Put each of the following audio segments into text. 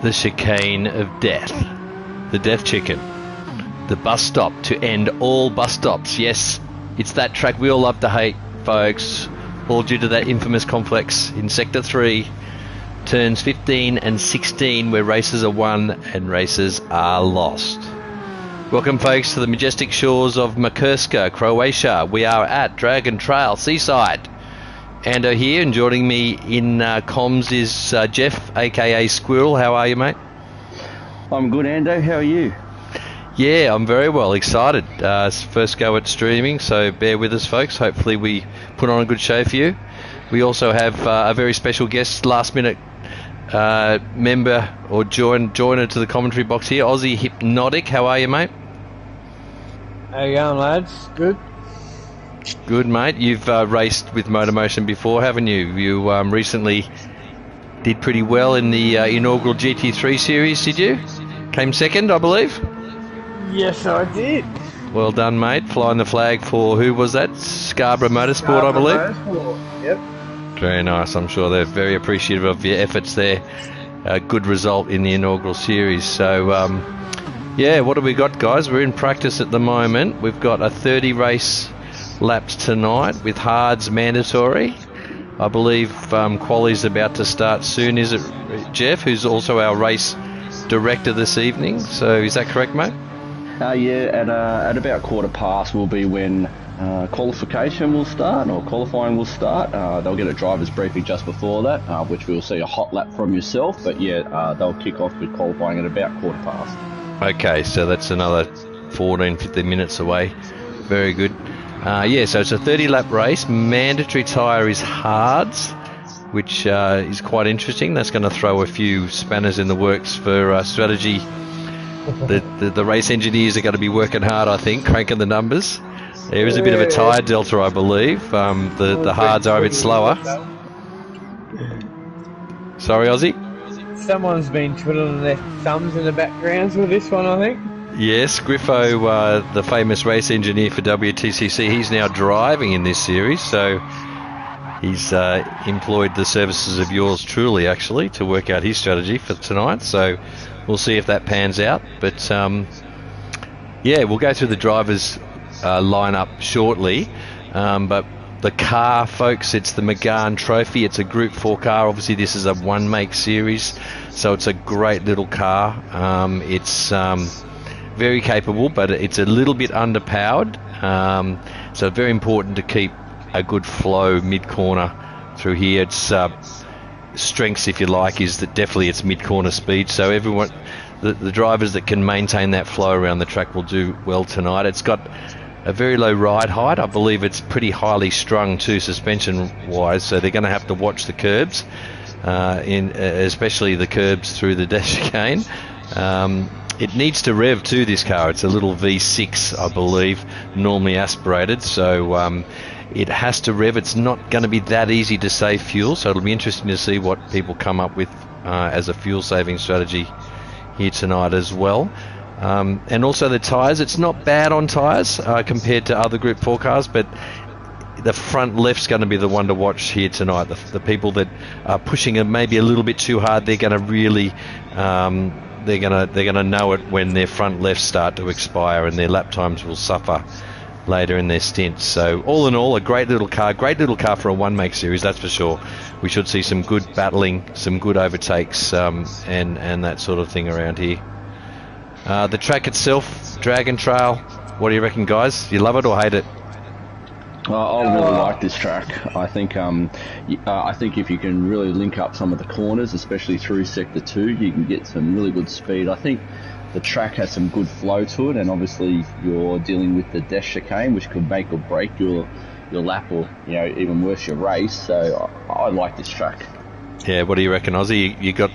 the chicane of death, the death chicken, the bus stop to end all bus stops. Yes, it's that track we all love to hate, folks, all due to that infamous complex in Sector 3, turns 15 and 16, where races are won and races are lost. Welcome, folks, to the majestic shores of Makarska, Croatia. We are at Trail Seaside. Ando here, and joining me in comms is Jeff, aka Squirrel. How are you, mate? I'm good, Ando. How are you? Yeah, I'm very well. Excited. First go at streaming, so bear with us, folks. Hopefully we put on a good show for you. We also have a very special guest, last minute member or joiner to the commentary box here, Ozzyhipnotic. How are you, mate? How you going, lads? Good? Good, mate. You've raced with MotorMotion before, haven't you? You recently did pretty well in the inaugural GT3 series, did you? Came second, I believe? Yes, I did. Well done, mate. Flying the flag for, who was that? Scarborough Motorsport, I believe? Motorsport. Yep. Very nice. I'm sure they're very appreciative of your efforts there. A good result in the inaugural series. So, yeah, what have we got, guys? We're in practice at the moment. We've got a 30 race laps tonight with hards mandatory. I believe quali's about to start soon. Is it Jeff, who's also our race director this evening? So is that correct, mate? Yeah, at about 15:15 will be when qualification will start, or qualifying will start. They'll get a driver's briefing just before that, which we'll see a hot lap from yourself. But yeah, they'll kick off with qualifying at about 15:15. Okay, so that's another 14-15 minutes away. Very good. Yeah, so it's a 30-lap race. Mandatory tyre is hards, which is quite interesting. That's going to throw a few spanners in the works for strategy. The race engineers are going to be working hard, I think, cranking the numbers. There is a bit of a tyre delta, I believe. The hards are a bit slower. Sorry, Ozzy? Someone's been twiddling their thumbs in the backgrounds with this one, I think. Yes, Griffo, the famous race engineer for WTCC, he's now driving in this series, so he's employed the services of yours truly, actually, to work out his strategy for tonight. So we'll see if that pans out. But yeah, we'll go through the drivers' lineup shortly. But the car, folks, it's the McGahn Trophy. It's a Group 4 car. Obviously, this is a one-make series, so it's a great little car. It's very capable, but it's a little bit underpowered. So very important to keep a good flow mid-corner through here. Its strengths, if you like, is that definitely it's mid-corner speed. So everyone, the drivers that can maintain that flow around the track will do well tonight. It's got a very low ride height. I believe it's pretty highly strung too, suspension-wise. So they're going to have to watch the curbs, especially the curbs through the dash chicane. It needs to rev too, this car. It's a little V6, I believe, normally aspirated, so it has to rev. It's not going to be that easy to save fuel, so it'll be interesting to see what people come up with as a fuel-saving strategy here tonight as well. And also the tyres. It's not bad on tyres compared to other Group 4 cars, but the front left's going to be the one to watch here tonight. The people that are pushing it maybe a little bit too hard, they're going to really... They're gonna know it when their front lefts start to expire, and their lap times will suffer later in their stints. So all in all, a great little car for a one-make series, that's for sure. We should see some good battling, some good overtakes, and that sort of thing around here. The track itself, Dragon Trail, what do you reckon, guys? You love it or hate it? I really like this track. I think if you can really link up some of the corners, especially through Sector 2, you can get some really good speed. I think the track has some good flow to it, and obviously you're dealing with the dash chicane, which could make or break your lap, or even worse, your race. So I like this track. Yeah, what do you reckon, Ozzy? You got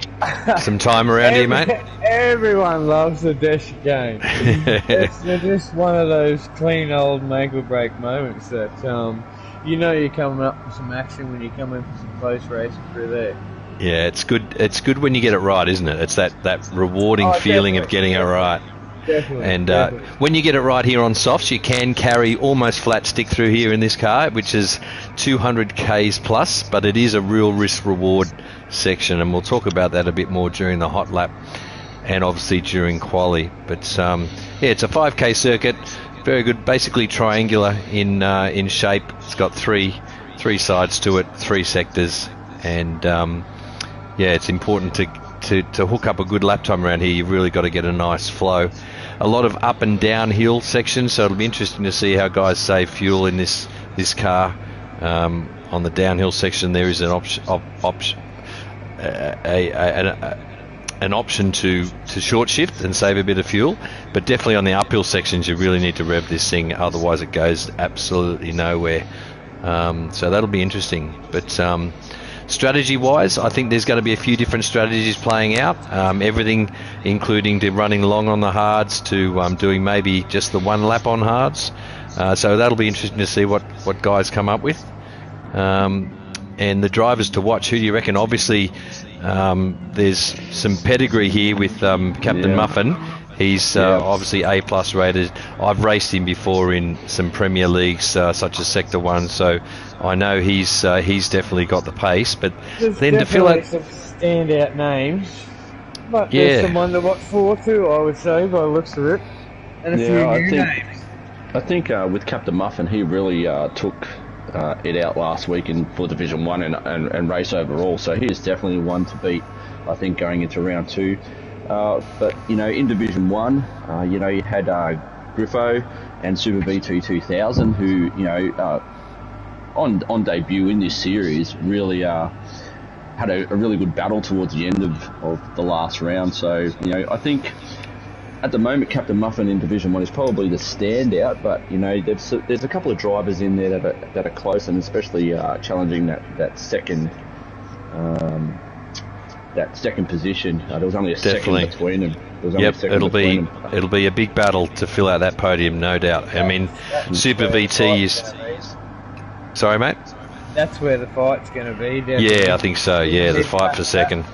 some time around here, mate? Everyone loves the dash chicane. It's just one of those clean old make or break moments that you're coming up for some action when you come in for some close racing through there. Yeah, it's good. It's good when you get it right, isn't it? It's that rewarding feeling of getting it right. Definitely. And definitely. when you get it right here on softs, you can carry almost flat stick through here in this car, which is 200 k's plus, but it is a real risk-reward section, and we'll talk about that a bit more during the hot lap and obviously during quali. But yeah, it's a 5k circuit, very good, basically triangular in shape. It's got three sides to it, 3 sectors, and yeah, it's important to hook up a good lap time around here. You've really got to get a nice flow. A lot of up and downhill sections, so it'll be interesting to see how guys save fuel in this car. On the downhill section, there is an option to short shift and save a bit of fuel, but definitely on the uphill sections you really need to rev this thing, otherwise it goes absolutely nowhere. So that'll be interesting. But strategy wise, I think there's going to be a few different strategies playing out, everything including to running long on the hards to doing maybe just the 1 lap on hards. So that'll be interesting to see what guys come up with. And the drivers to watch, who do you reckon? Obviously there's some pedigree here with Captain Muffin. He's obviously A+ rated. I've raced him before in some Premier Leagues such as Sector 1, so I know he's definitely got the pace. But there's then to fill out some standout names, but there's someone to watch for too, I would say, by the looks of it, and a few new names. I think with Captain Muffin, he really took it out last week for Division 1 and race overall, so he is definitely one to beat, I think, going into round 2. But, you know, in Division 1, you know, you had Griffo and Super V2 2000, who, you know, on debut in this series, really had a really good battle towards the end of the last round. So, you know, I think at the moment Captain Muffin in Division 1 is probably the standout, but, you know, there's a couple of drivers in there that are close, and especially challenging that second position. There was only a second between them. It'll be a big battle to fill out that podium, no doubt. I mean, Super VT is... Sorry, mate? That's where the fight's going to be, definitely. Yeah, I think so. Yeah, the fight for second.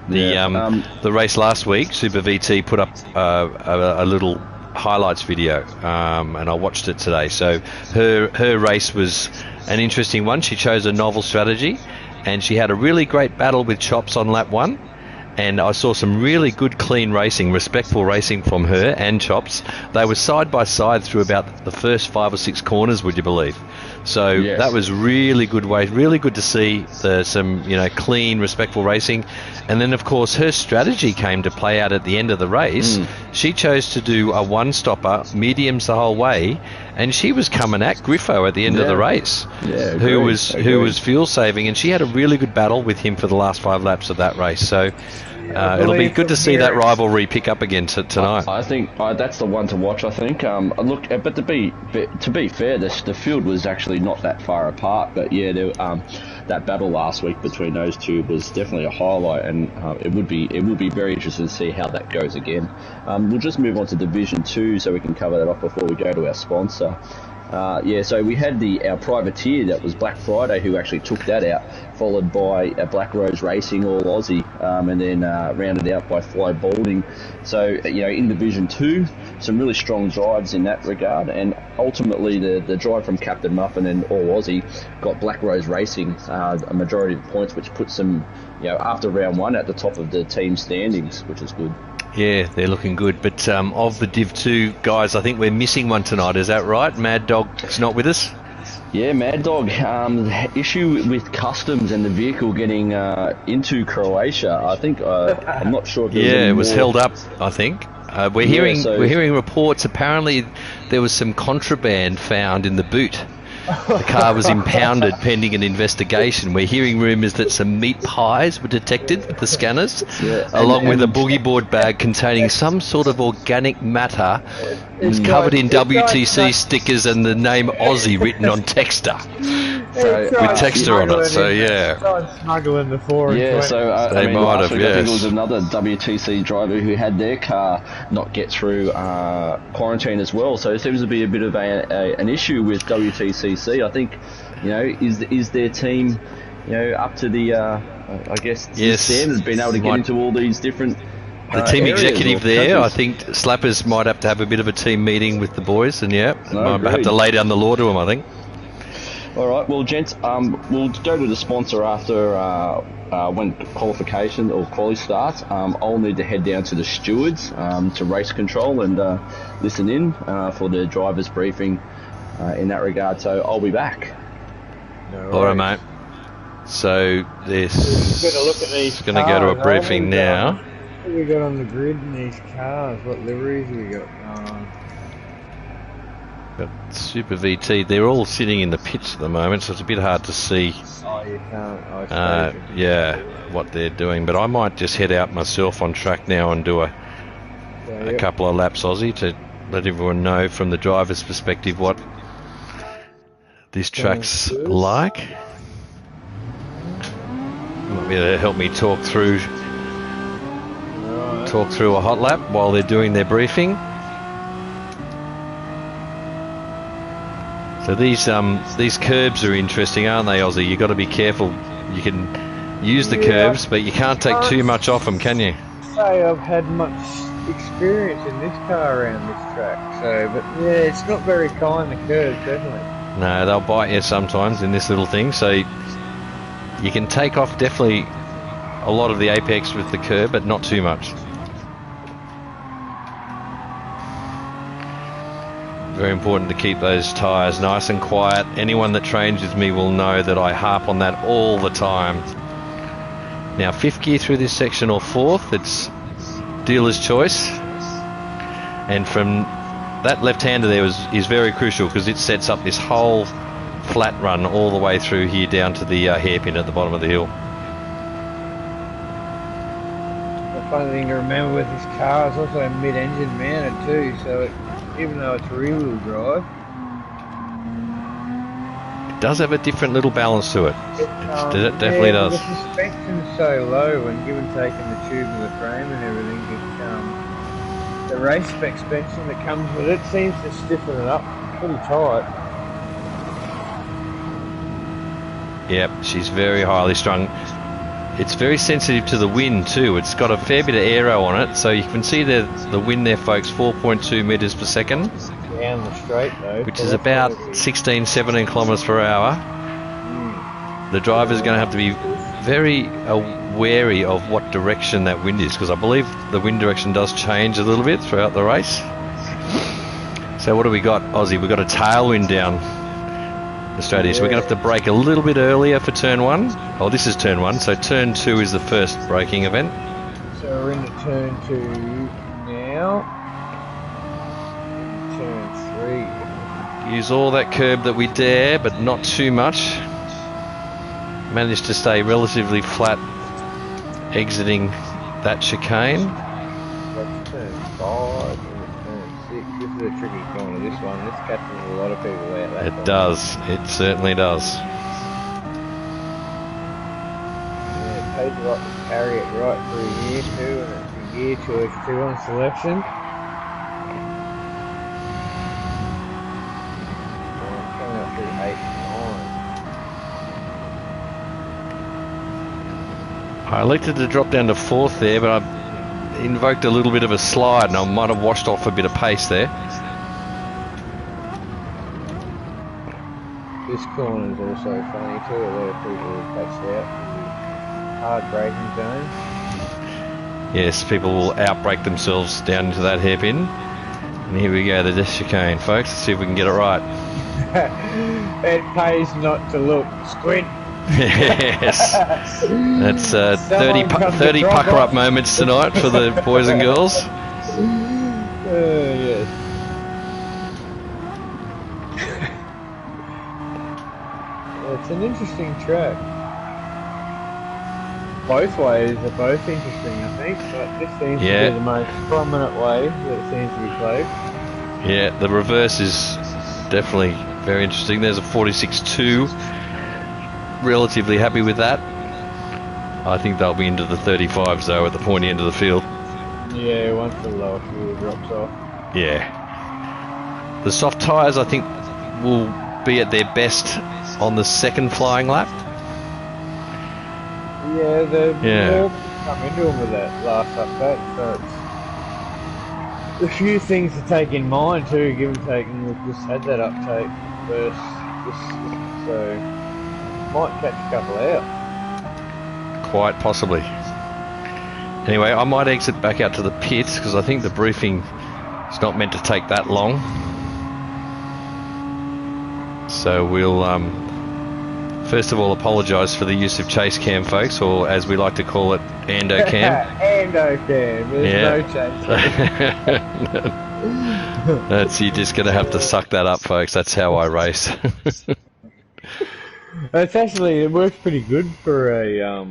The race last week, Super VT put up a little highlights video, and I watched it today. So her race was an interesting one. She chose a novel strategy, and she had a really great battle with Chops on lap 1, and I saw some really good clean racing, respectful racing from her and Chops. They were side by side through about the first 5 or 6 corners, would you believe? So that was really good really good to see some, you know, clean, respectful racing. And then of course her strategy came to play out at the end of the race. She chose to do a 1-stopper, mediums the whole way, and she was coming at Griffo at the end of the race, who was fuel saving, and she had a really good battle with him for the last 5 laps of that race. So it'll be good to see that rivalry pick up again tonight. I think that's the one to watch. I think. Look, but to be fair, the field was actually not that far apart. But yeah, that battle last week between those two was definitely a highlight, and it would be very interesting to see how that goes again. We'll just move on to Division 2 so we can cover that off before we go to our sponsor. So we had our privateer, that was Black Friday, who actually took that out, followed by Black Rose Racing, All Aussie, and then rounded out by Fly Balding. So, you know, in Division 2, some really strong drives in that regard, and ultimately the drive from Captain Muffin and All Aussie got Black Rose Racing a majority of the points, which puts them, you know, after round 1 at the top of the team standings, which is good. Yeah, they're looking good. But of the Div 2 guys, I think we're missing one tonight. Is that right? Mad Dog's not with us? Yeah, Mad Dog. Issue with customs and the vehicle getting into Croatia. I think I'm not sure if it was held up, I think. We're hearing reports. Apparently, there was some contraband found in the boot. The car was impounded pending an investigation. We're hearing rumours that some meat pies were detected with the scanners, along with a boogie board bag containing some sort of organic matter covered in WTC stickers and the name Aussie written on Texter. With Texter on it, so yeah. Smuggling the forward. Yeah, so they might have, I think there was another WTC driver who had their car not get through quarantine as well. So it seems to be a bit of an issue with WTCC. I think, you know, is their team, you know, up to the I guess the standards, being able to get into all these different the team areas executive or there. I coaches? think Slappers might have to have a bit of a team meeting with the boys, and No, might have agreed. to lay down the law to them, I think. All right, well, gents, we'll go to the sponsor after when qualification or quali starts. I'll need to head down to the stewards to race control and listen in for the driver's briefing in that regard. So I'll be back. All right, mate. So this We've got to look at these going to go to a cars, briefing now. What we got on the grid in these cars? What liveries we got going on? Got Super VT. They're all sitting in the pits at the moment, so it's a bit hard to see. Oh, you can't. I suppose you can. Yeah, what they're doing. But I might just head out myself on track now and do a couple of laps, Aussie, to let everyone know from the driver's perspective what this track's like. Might be able to help me talk through a hot lap while they're doing their briefing. So these curbs are interesting, aren't they, Ozzy? You've got to be careful. You can use the curbs, but you can't take too much off them, can you? Say I've had much experience in this car around this track, so but yeah, it's not very kind, the curves, definitely. No, they'll bite you sometimes in this little thing, so you can take off definitely a lot of the apex with the curb, but not too much. Very important to keep those tyres nice and quiet. Anyone that trains with me will know that I harp on that all the time. Now, fifth gear through this section or fourth, it's dealer's choice. And from that left-hander there is very crucial because it sets up this whole flat run all the way through here down to the hairpin at the bottom of the hill. The funny thing to remember with this car is also mid-engine mounted too, so even though it's rear-wheel drive, it does have a different little balance to it. It definitely does. The suspension's so low when given taking the tube and the frame and everything, the race spec suspension that comes with it seems to stiffen it up pretty tight. Yep, she's very highly strung. It's very sensitive to the wind too. It's got a fair bit of aero on it, so you can see the wind there, folks, 4.2 metres per second. Down the straight though. Which is about 16, 17 kilometres per hour. The driver's going to have to be very wary of what direction that wind is, because I believe the wind direction does change a little bit throughout the race. So what do we got, Aussie? We've got a tailwind down Australia, so we're going to have to brake a little bit earlier for turn one. Oh, this is turn one, so turn two is the first braking event. So we're into turn two now. Turn three. Use all that curb that we dare, but not too much. Managed to stay relatively flat exiting that chicane. That's turn 5 and turn 6. This is a tricky corner, this one. This catches a lot of people out that It corner. does. It certainly does. Yeah, it pays a lot to carry it right through year 2, and it's a gear choice 2 on selection. Coming up through 8 and 9. I elected to drop down to fourth there, but I invoked a little bit of a slide and I might have washed off a bit of pace there. This corner is also funny too. A lot of people have passed out. Hard braking zone. Yes, people will outbrake themselves down into that hairpin. And here we go, the chicane, folks. Let's see if we can get it right. It pays not to look. Squint. Yes. That's 30 pucker-up moments tonight for the boys and girls. Yes. It's an interesting track. Both ways are both interesting, I think, but this seems to be the most prominent way that it seems to be played. Yeah, the reverse is definitely very interesting. There's a 46.2. Relatively happy with that. I think they'll be into the 35s though at the pointy end of the field. Yeah, once the lower fuel drops off. Yeah. The soft tyres I think will be at their best on the second flying lap. Yeah, the more come into them with that last update, so it's a few things to take in mind too, given taking we've just had that update first, so might catch a couple out. Quite possibly. Anyway, I might exit back out to the pits because I think the briefing is not meant to take that long. So we'll first of all apologise for the use of chase cam, folks, or as we like to call it, Ando cam. Ando cam. There's no chase. That's, you're just going to have to suck that up, folks. That's how I race. It works pretty good for a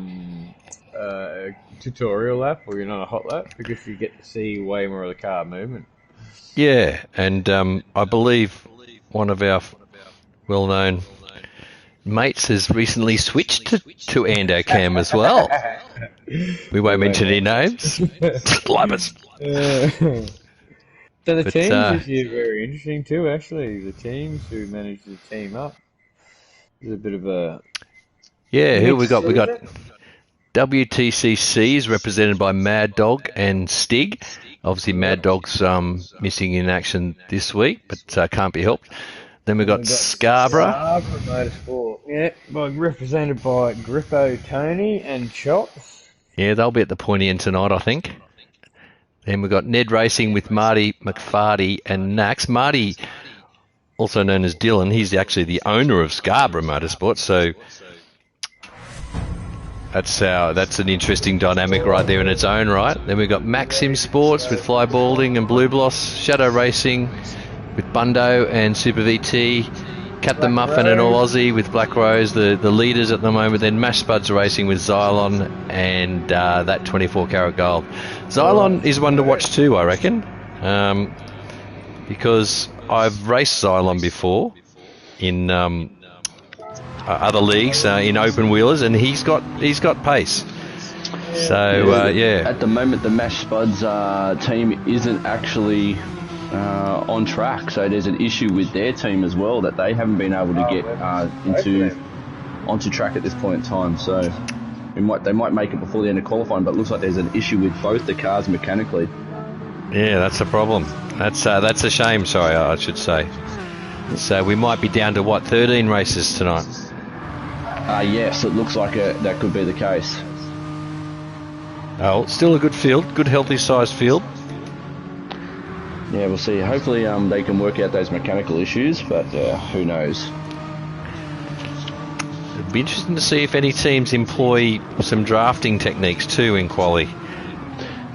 tutorial lap, or you're not a hot lap, because you get to see way more of the car movement. Yeah, and I believe one of our well-known mates has recently switched to Ando cam as well. We won't mention any names. Love us. So the teams this year are very interesting too, actually. The teams who managed to team up. There's a bit of a... Yeah, who we got? We got WTCC is represented by Mad Dog and Stig. Obviously Mad Dog's missing in action this week, but can't be helped. Then we've got Scarborough. Scarborough Motorsport, yeah, represented by Griffo Tony and Chops. Yeah, they'll be at the pointy end tonight, I think. Then we've got Ned Racing with Marty McFarty and Nax. Marty, also known as Dylan, he's actually the owner of Scarborough Motorsport, so that's an interesting dynamic right there in its own right. Then we've got Maxim Sports with Fly Balding and Blue Bloss, Shadow Racing with Bundo and Super VT, Captain Muffin and All Aussie with Black Rose, the leaders at the moment. Then Mash Spuds Racing with Xylon and that 24 Karat Gold. Xylon is one to watch too, I reckon, because I've raced Xylon before in other leagues, in open wheelers, and he's got pace. So yeah. At the moment, the Mash Spuds team isn't actually on track, so there's an issue with their team as well, that they haven't been able to get onto track at this point in time. So they might make it before the end of qualifying, but it looks like there's an issue with both the cars mechanically. Yeah, that's a problem. That's a shame. Sorry, I should say. So we might be down to 13 races tonight. Yes, it looks like that could be the case. Oh, still a good field, good healthy sized field. Yeah, we'll see. Hopefully they can work out those mechanical issues, but who knows. It'd be interesting to see if any teams employ some drafting techniques too in quali,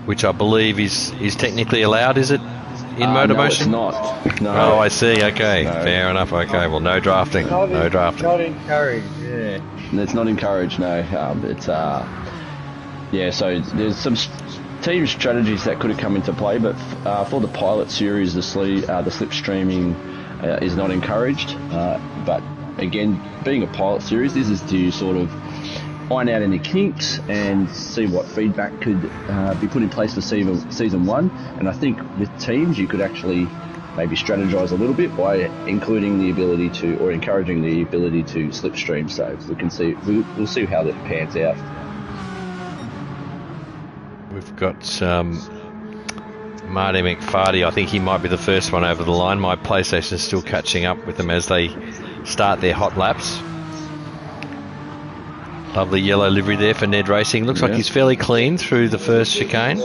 which I believe is technically allowed, is it, in MotorMotion? No, it's not. No. Oh, I see. Okay, no. Fair enough. Okay, well, no drafting. No drafting. Not encouraged, yeah. It's not encouraged, no. It's yeah, so there's some team strategies that could have come into play, but for the pilot series, the slipstreaming is not encouraged. But again, being a pilot series, this is to sort of iron out any kinks and see what feedback could be put in place for season one. And I think with teams, you could actually maybe strategize a little bit by including the ability to, or encouraging the ability to slipstream. So we'll see how that pans out. We've got Marty McFarty. I think he might be the first one over the line. My PlayStation is still catching up with them as they start their hot laps. Lovely yellow livery there for Ned Racing. Looks like he's fairly clean through the first chicane.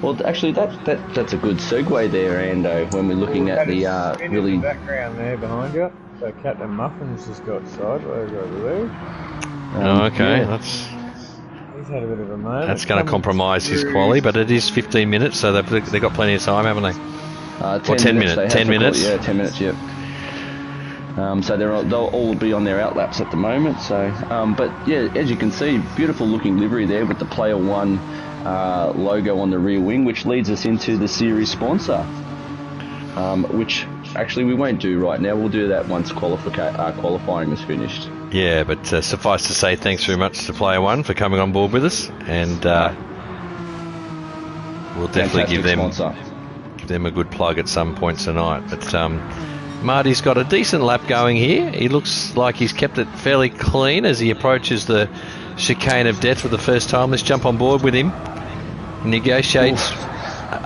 Well, actually, that's a good segue there, Ando, when we're looking at the really... background there behind you. So Captain Muffin's just got sideways over there. Okay, He's had a bit of a moment. That's going to compromise his quali, but it is 15 minutes, so they've got plenty of time, haven't they? 10 minutes. 10 minutes. Yeah, 10 minutes. Yep. So they'll all be on their outlaps at the moment. So, but yeah, as you can see, beautiful looking livery there with the Player1 logo on the rear wing, which leads us into the series sponsor, which actually we won't do right now. We'll do that once qualifying is finished. Yeah, but suffice to say, thanks very much to Player1 for coming on board with us, and we'll definitely give them a good plug at some point tonight. But Marty's got a decent lap going here. He looks like he's kept it fairly clean as he approaches the chicane of death for the first time. Let's jump on board with him. He negotiates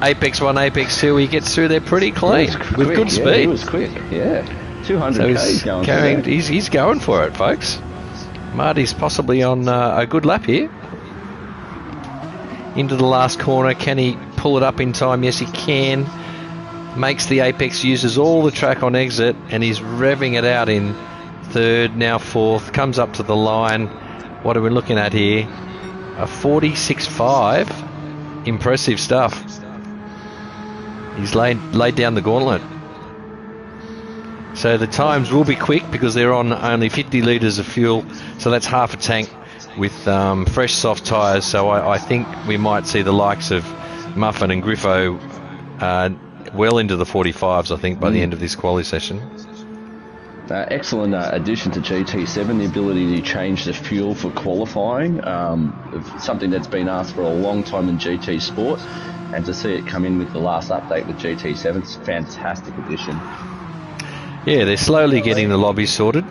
Apex 1, Apex 2. He gets through there pretty clean with good speed. He was quick, yeah. 200 So he's going carrying, he's going for it, folks. Marty's possibly on a good lap here. Into the last corner. Can he pull it up in time? Yes, he can. Makes the Apex, uses all the track on exit, and he's revving it out in third, now fourth. Comes up to the line. What are we looking at here? A 46.5. Impressive stuff. He's laid down the gauntlet. So the times will be quick because they're on only 50 litres of fuel, so that's half a tank with fresh soft tyres. So I think we might see the likes of Muffin and Griffo well into the 45s, I think, by the end of this quali session. Excellent addition to GT7, the ability to change the fuel for qualifying, something that's been asked for a long time in GT Sport, and to see it come in with the last update with GT7 is a fantastic addition. Yeah, they're slowly getting the lobby sorted.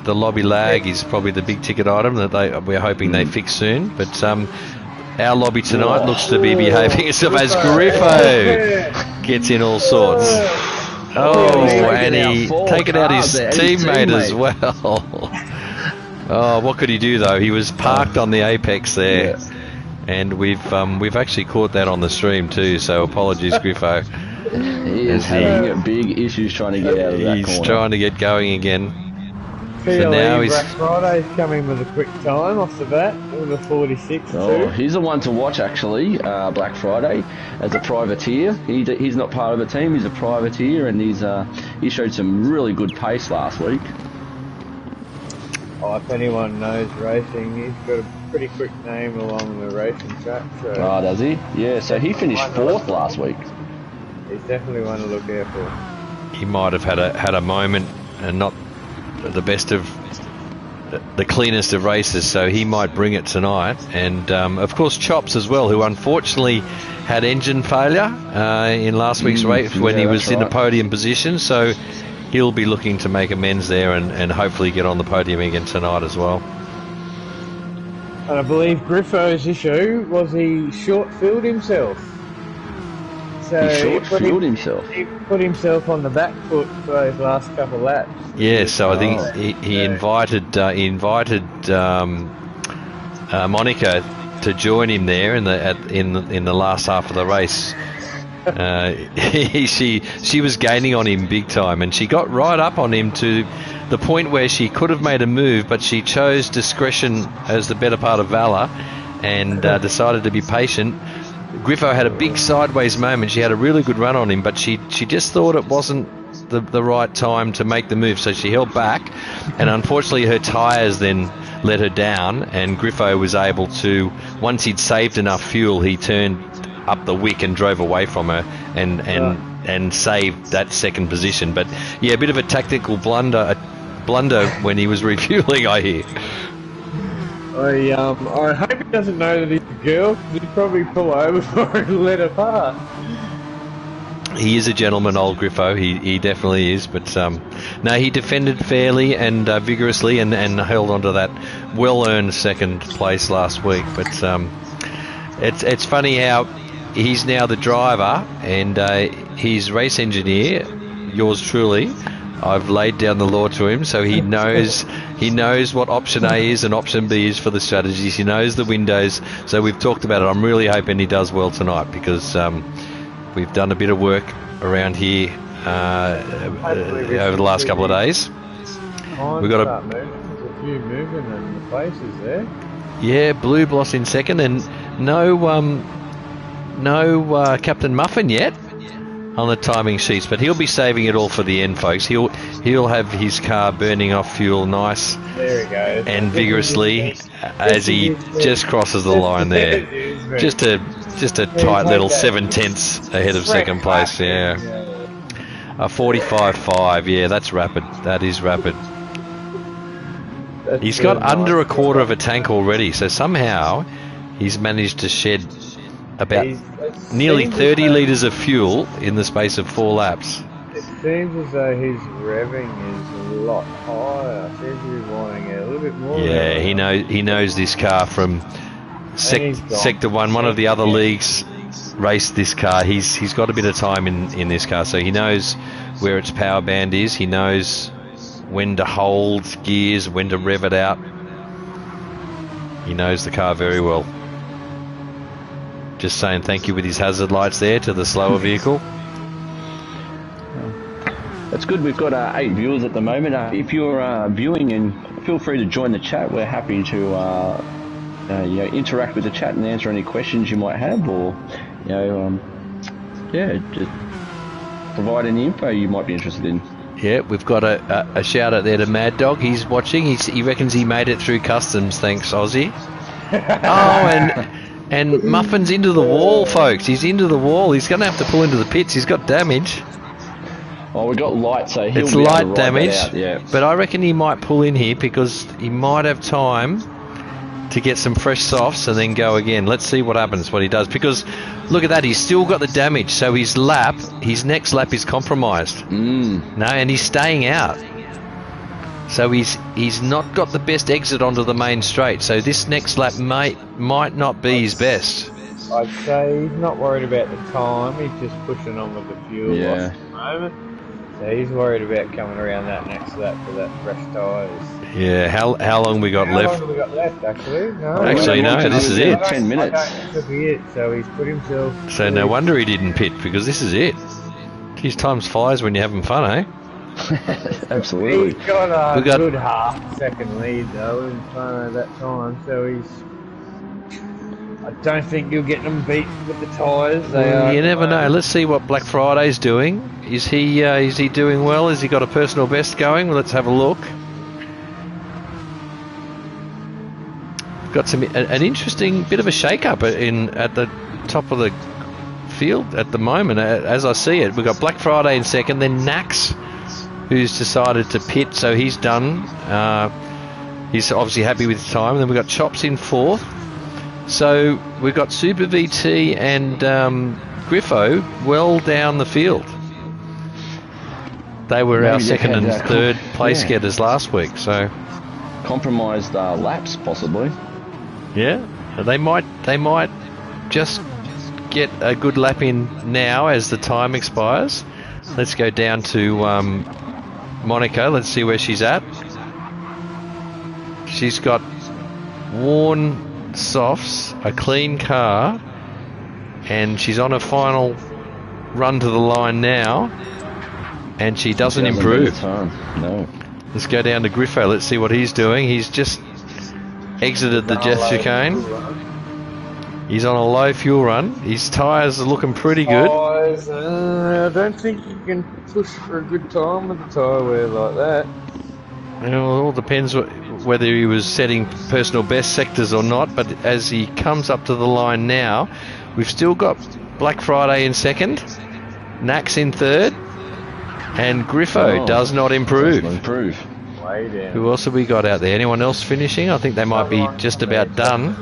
The lobby lag is probably the big ticket item that we're hoping they fix soon, but our lobby tonight looks to be behaving itself as Griffo gets in all sorts. And he taken out his teammate as well. What could he do though? He was parked on the apex there, and we've actually caught that on the stream too. So apologies, Griffo. He is having big issues trying to get out of that corner. He's trying to get going again. So now Black Friday's coming with a quick time off the bat with a 46.2. He's the one to watch actually, Black Friday, as a privateer. He's not part of the team, he's a privateer, and he showed some really good pace last week. If anyone knows racing, he's got a pretty quick name along the racing track. So does he? Yeah, so he finished 4th last week. He's definitely one to look out for. He might have had a moment and not the best of the cleanest of races, so he might bring it tonight. And of course Chops as well, who unfortunately had engine failure in last week's race when he was in the podium position, so he'll be looking to make amends there and hopefully get on the podium again tonight as well. And I believe Griffo's issue was he short-filled himself. So he short-filled himself. He put himself on the back foot for those last couple of laps. Yeah, so I think he invited Monica to join him there in the last half of the race. She was gaining on him big time, and she got right up on him to the point where she could have made a move, but she chose discretion as the better part of valor and decided to be patient. Griffo had a big sideways moment. She had a really good run on him, but she just thought it wasn't the right time to make the move, so she held back, and unfortunately her tyres then let her down, and Griffo was able to, once he'd saved enough fuel, he turned up the wick and drove away from her and saved that second position. But yeah, a bit of a tactical blunder when he was refueling, I hear. I hope he doesn't know that he's a girl. He'd probably pull over for her and let her pass. He is a gentleman, old Griffo. He definitely is. But no, he defended fairly and vigorously and held on to that well-earned second place last week. But it's funny how he's now the driver and he's race engineer, yours truly. I've laid down the law to him, so he knows what option A is and option B is for the strategies. He knows the windows, so we've talked about it. I'm really hoping he does well tonight because we've done a bit of work around here over the last couple of days. We've got a few moving in the places there. Yeah, Blue Bloss in second, and no Captain Muffin yet on the timing sheets, but he'll be saving it all for the end, folks. He'll have his car burning off fuel nice and vigorously as he just crosses the line there. Just a tight little 7/10 ahead of second place. Yeah, a 45.5. Yeah, that's rapid. That is rapid. He's got under a quarter of a tank already, so somehow he's managed to shed about nearly 30 litres of fuel in the space of 4 laps. It seems as though his revving is a lot higher. Seems to be wanting a little bit more. Yeah, he knows this car from Sector 1. One of the other leagues raced this car. He's got a bit of time in this car, so he knows where its power band is. He knows when to hold gears, when to rev it out. He knows the car very well. Just saying thank you with his hazard lights there to the slower vehicle. That's good. We've got 8 viewers at the moment. If you're viewing, and feel free to join the chat. We're happy to interact with the chat and answer any questions you might have, or just provide any info you might be interested in. Yeah, we've got a shout out there to Mad Dog. He's watching. He reckons he made it through customs. Thanks, Ozzy. And Muffin's into the wall, folks. He's into the wall. He's going to have to pull into the pits. He's got damage. Oh, we got light, so he'll it's be light able to ride damage. that out, yeah. But I reckon he might pull in here because he might have time to get some fresh softs and then go again. Let's see what happens, what he does. Because look at that, he's still got the damage. So his next lap is compromised. No, and he's staying out. So he's not got the best exit onto the main straight. So this next lap might not be his best. I'd say he's not worried about the time. He's just pushing on with the fuel loss at the moment. So he's worried about coming around that next lap for that fresh tyres. Yeah, how long we got left? How long have we got left, actually? No, this is it. 10 minutes. This could be it, so he's put himself... So no wonder he didn't pit, because this is it. His time flies when you're having fun, eh? Absolutely. He's got a good half-second lead, though, in front of that time, so he's... I don't think you'll get them beat with the tyres. You never know. Let's see what Black Friday's doing. Is he doing well? Has he got a personal best going? Well, let's have a look. Got an interesting bit of a shake-up at the top of the field at the moment. As I see it, we've got Black Friday in second, then Nax, who's decided to pit, so he's done. He's obviously happy with his time. And then we've got Chops in fourth. So we've got Super VT and Griffo well down the field. They were our second and third place getters last week. So compromised laps, possibly. Yeah, they might just get a good lap in now as the time expires. Let's go down to Monaco. Let's see where she's at. She's got worn softs, a clean car, and she's on a final run to the line now, and she doesn't improve. No. Let's go down to Griffo. Let's see what he's doing. He's just exited the jet chicane. He's on a low fuel run. His tyres are looking pretty good. I don't think you can push for a good time with the tyre wear like that. It all depends whether he was setting personal best sectors or not, but as he comes up to the line now, we've still got Black Friday in second, Nax in third, and Griffo does not improve. Way down. Who else have we got out there? Anyone else finishing? I think they might be just about done.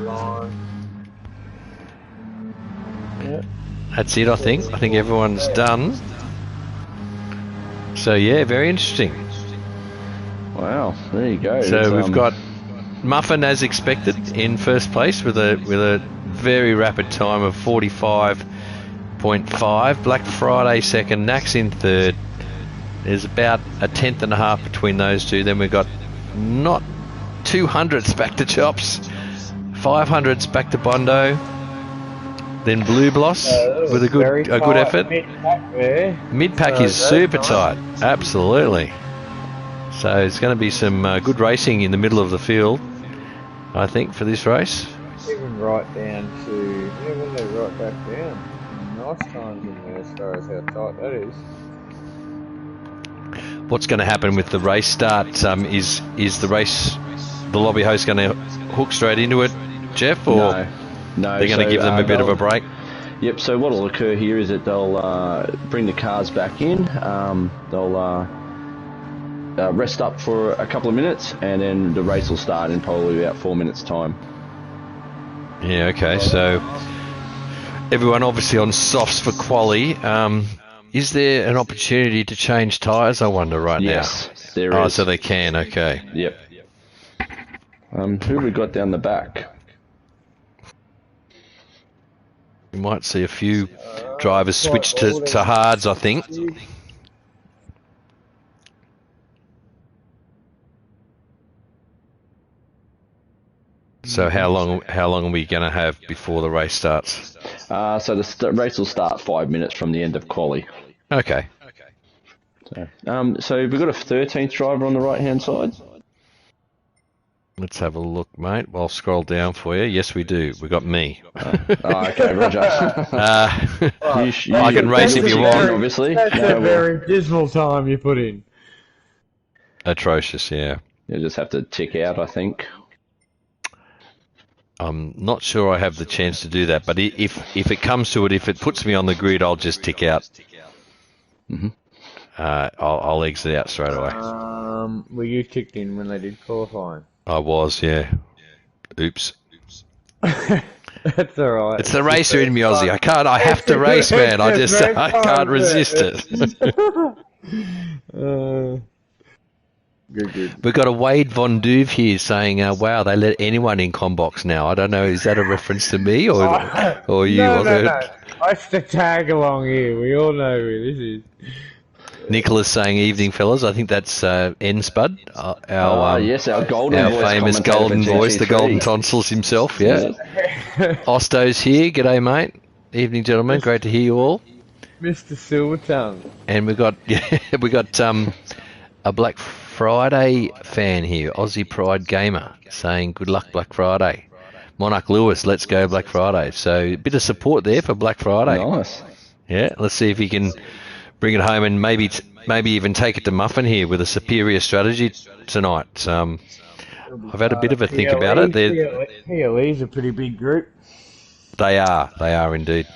That's it, I think. I think everyone's done. So yeah, very interesting. Wow, there you go. So we've got Muffin as expected in first place with a very rapid time of 45.5. Black Friday second, Nax in third. There's about a tenth and a half between those two. Then we've got not 200s back to Chops, 500s back to Bondo. Then Blue Bloss with a good effort. Mid-pack is super tight, absolutely. So it's going to be some good racing in the middle of the field, I think, for this race. Even right down to, when they right back down. Nice times in there as far as how tight that is. What's going to happen with the race start? Is the lobby host going to hook straight into it, Jeff? Or no. They're going to give them a bit of a break? Yep, so what will occur here is that they'll bring the cars back in. They'll rest up for a couple of minutes, and then the race will start in probably about 4 minutes' time. Yeah, okay, so everyone obviously on softs for quali. Yes, there an opportunity to change tyres, I wonder, right now? There Oh, is. so they can, okay. Yep. Who have we got down the back? You might see a few drivers switch to hards, I think. So how long are we going to have before the race starts? So the race will start 5 minutes from the end of quali. Okay. So we've got a 13th driver on the right-hand side. Let's have a look, mate. I'll scroll down for you. Yes, we do. We got me. Okay, Roger. I can race if you want. Obviously. That's a very dismal time you put in. Atrocious, yeah. You just have to tick out, I think. I'm not sure I have the chance to do that, but if it comes to it, if it puts me on the grid, I'll just tick out. Mm-hmm. I'll exit out straight away. Were you kicked in when they did qualifying? I was, yeah. Oops. That's all right. It's the racer in me, Ozzy. I have to race, man. I can't resist it. Good. We've got a Wade Von Duve here saying, wow, they let anyone in Combox now. I don't know, is that a reference to me or you? No. That's the tag along here. We all know who this is. Nicholas saying, evening, fellas. I think that's N-Spud, yes, our golden voice, famous golden voice, the golden tonsils himself, yeah. Osto's here. G'day, mate. Evening, gentlemen. Great to hear you all. Mr. Silvertongue. And we got a Black Friday fan here, Aussie Pride Gamer, saying good luck Black Friday. Monarch Lewis, let's go Black Friday. So a bit of support there for Black Friday. Nice. Yeah, let's see if he can bring it home and maybe even take it to Muffin here with a superior strategy tonight. I've had a bit of a think about it. PLE's a pretty big group. They are indeed.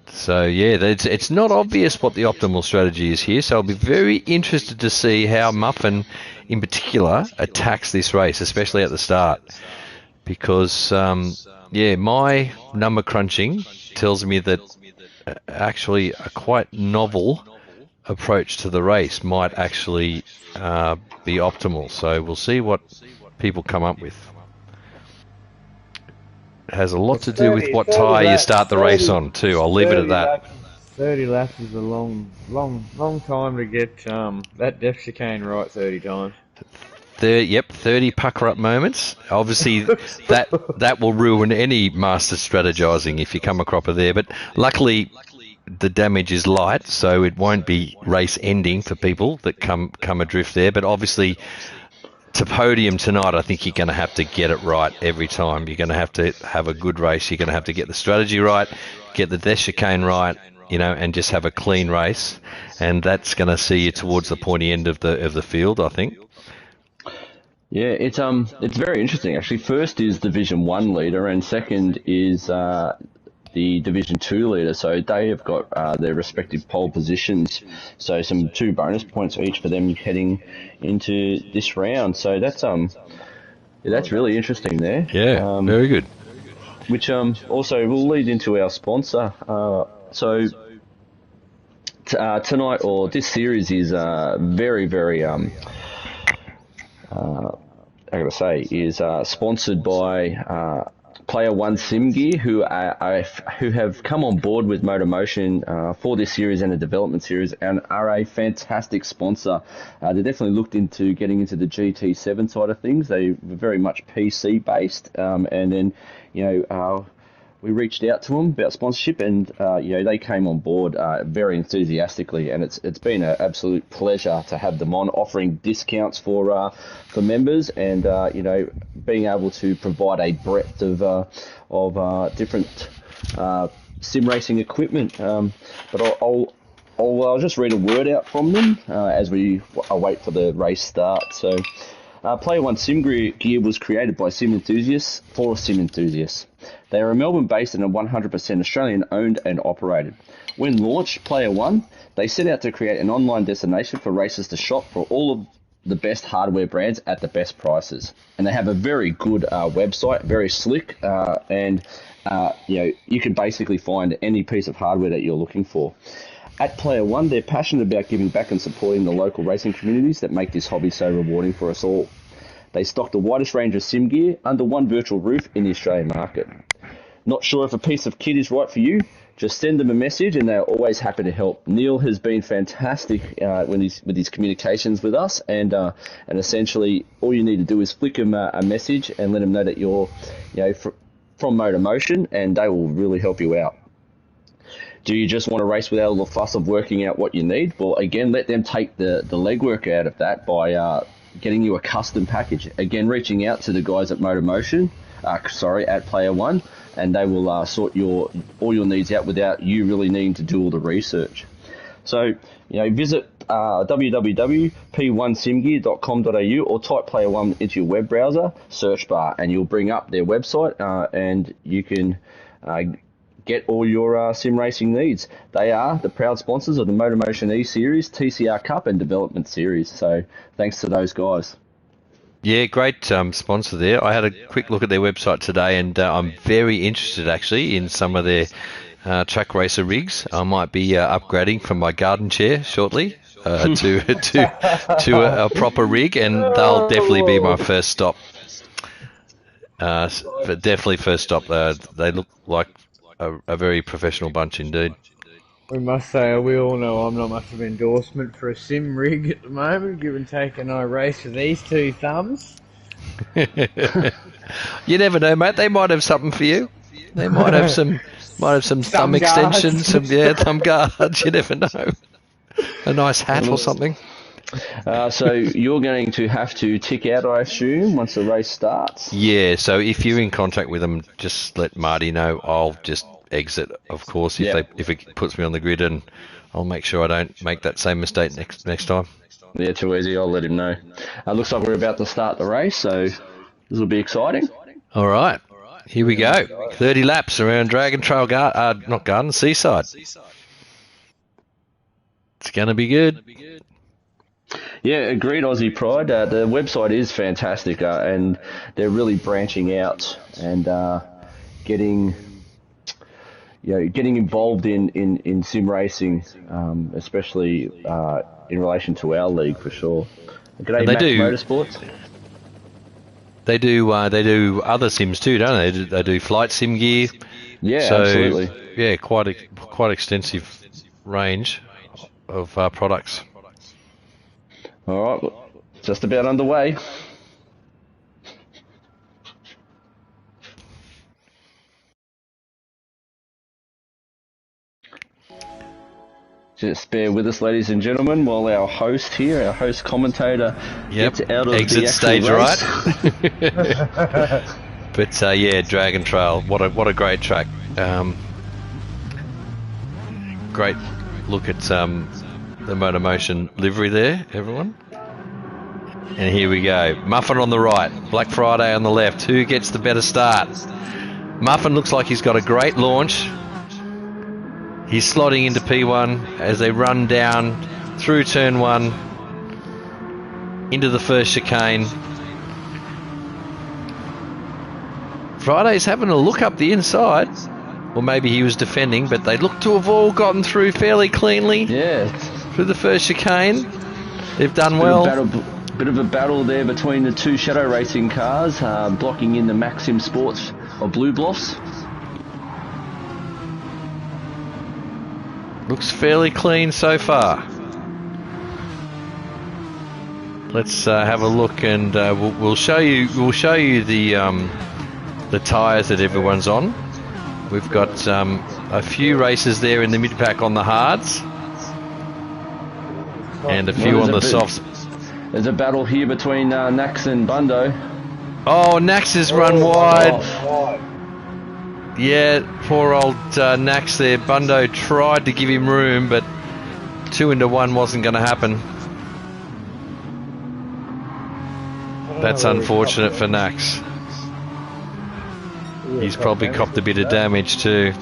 So yeah, it's not obvious what the optimal strategy is here. So I'll be very interested to see how Muffin, in particular, attacks this race, especially at the start, because my number crunching tells me that actually a quite novel approach to the race might actually be optimal. So we'll see what people come up with. It has a lot to do with what tyre you start the race on too. I'll leave it at that. 30 laps is a long time to get that depth chicane right 30 times. 30 pucker up moments. Obviously, that will ruin any master strategizing if you come a cropper there. But luckily, the damage is light, so it won't be race ending for people that come adrift there. But obviously, to podium tonight, I think you're going to have to get it right every time. You're going to have a good race. You're going to have to get the strategy right, get the death chicane right, and just have a clean race. And that's going to see you towards the pointy end of the field, I think. Yeah, it's very interesting actually. First is Division 1 leader, and second is the Division 2 leader. So they have got their respective pole positions. So some 2 bonus points each for them heading into this round. So that's really interesting there. Yeah, very good. Which also will lead into our sponsor. Tonight, or this series, is very, very sponsored by Player1 Sim Gear, who have come on board with MotorMotion for this series and a development series, and are a fantastic sponsor. They definitely looked into getting into the GT7 side of things. They were very much PC based, and then we reached out to them about sponsorship, and they came on board very enthusiastically, and it's been an absolute pleasure to have them on, offering discounts for members, and being able to provide a breadth of different sim racing equipment. But I'll just read a word out from them as we await for the race start. So, Player1 Sim Gear was created by sim enthusiasts for sim enthusiasts. They are Melbourne-based and are 100% Australian-owned and operated. When launched, Player1, they set out to create an online destination for racers to shop for all of the best hardware brands at the best prices. And they have a very good website, very slick, and you can basically find any piece of hardware that you're looking for. At Player1, they're passionate about giving back and supporting the local racing communities that make this hobby so rewarding for us all. They stock the widest range of sim gear under one virtual roof in the Australian market. Not sure if a piece of kit is right for you? Just send them a message and they're always happy to help. Neil has been fantastic with his communications with us, and essentially all you need to do is flick him a message and let him know that you're from MotorMotion, and they will really help you out. Do you just want to race without all the fuss of working out what you need? Well, again, let them take the legwork out of that by getting you a custom package. Again, reaching out to the guys at MotorMotion, at Player1, and they will sort all your needs out without you really needing to do all the research. So, visit www.p1simgear.com.au or type Player1 into your web browser search bar, and you'll bring up their website, and you can get all your sim racing needs. They are the proud sponsors of the MotorMotion E-Series, TCR Cup and Development Series. So thanks to those guys. Yeah, great sponsor there. I had a quick look at their website today, and I'm very interested actually in some of their track racer rigs. I might be upgrading from my garden chair shortly to a proper rig, and they'll definitely be my first stop. But definitely first stop. They look like a very professional bunch indeed. We must say, we all know I'm not much of an endorsement for a sim rig at the moment, given taking I race with these two thumbs. You never know, mate. They might have something for you. They might have some thumb extensions, some thumb guards. You never know. A nice hat or something. So you're going to have to tick out, I assume, once the race starts? Yeah, so if you're in contact with them, just let Marty know. I'll just exit, of course, if it puts me on the grid, and I'll make sure I don't make that same mistake next time. Yeah, too easy. I'll let him know. Looks like we're about to start the race, so this will be exciting. All right, here we go. 30 laps around Dragon Trail Seaside. It's going to be good. Yeah, agreed, Aussie Pride. The website is fantastic, and they're really branching out and getting involved in sim racing, especially in relation to our league for sure. G'day, Max Motorsports. They do other sims too, don't they? They do flight sim gear. Yeah, absolutely. Yeah, quite extensive range of products. All right, just about underway. Just bear with us, ladies and gentlemen, while our host commentator, gets out of exit the stage race. right. But yeah, Dragon Trail, what a great track. Great look at the MotorMotion livery there, everyone. And here we go. Muffin on the right, Black Friday on the left. Who gets the better start? Muffin looks like he's got a great launch. He's slotting into P1 as they run down through turn 1 into the first chicane. Friday's having a look up the inside. Or maybe he was defending, but they look to have all gotten through fairly cleanly. Yeah. Through the first chicane. They've done well. Bit of a battle there between the two shadow racing cars, blocking in the Maxim Sports or Blue Bloss. Looks fairly clean so far. Let's have a look, and we'll show you the tyres that everyone's on. We've got a few races there in the mid pack on the hards, and a few on the softs. There's a battle here between Nax and Bundo. Oh, Nax has run wide. Yeah, poor old Nax there. Bundo tried to give him room, but 2 into 1 wasn't going to happen. That's unfortunate for Nax. He's probably copped a bit of damage too.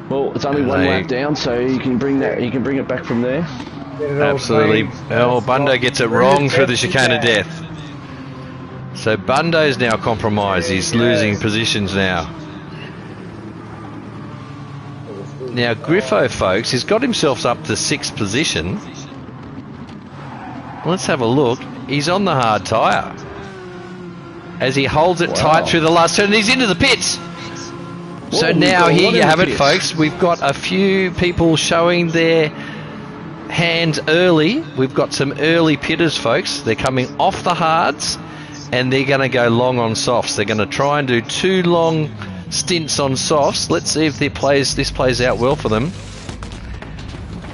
Well, it's only one lap down, so you can bring it back from there. Absolutely. Oh, Bundo gets it wrong through the chicane of death. So Bundo's now compromised. He's losing positions now. Now, Griffo, folks, has got himself up to 6th position. Let's have a look. He's on the hard tyre as he holds it tight through the last turn, and he's into the pits. So now here you have it, folks. We've got a few people showing their hands early. We've got some early pitters, folks. They're coming off the hards, and they're going to go long on softs. They're going to try and do 2 long stints on softs. Let's see if this plays out well for them.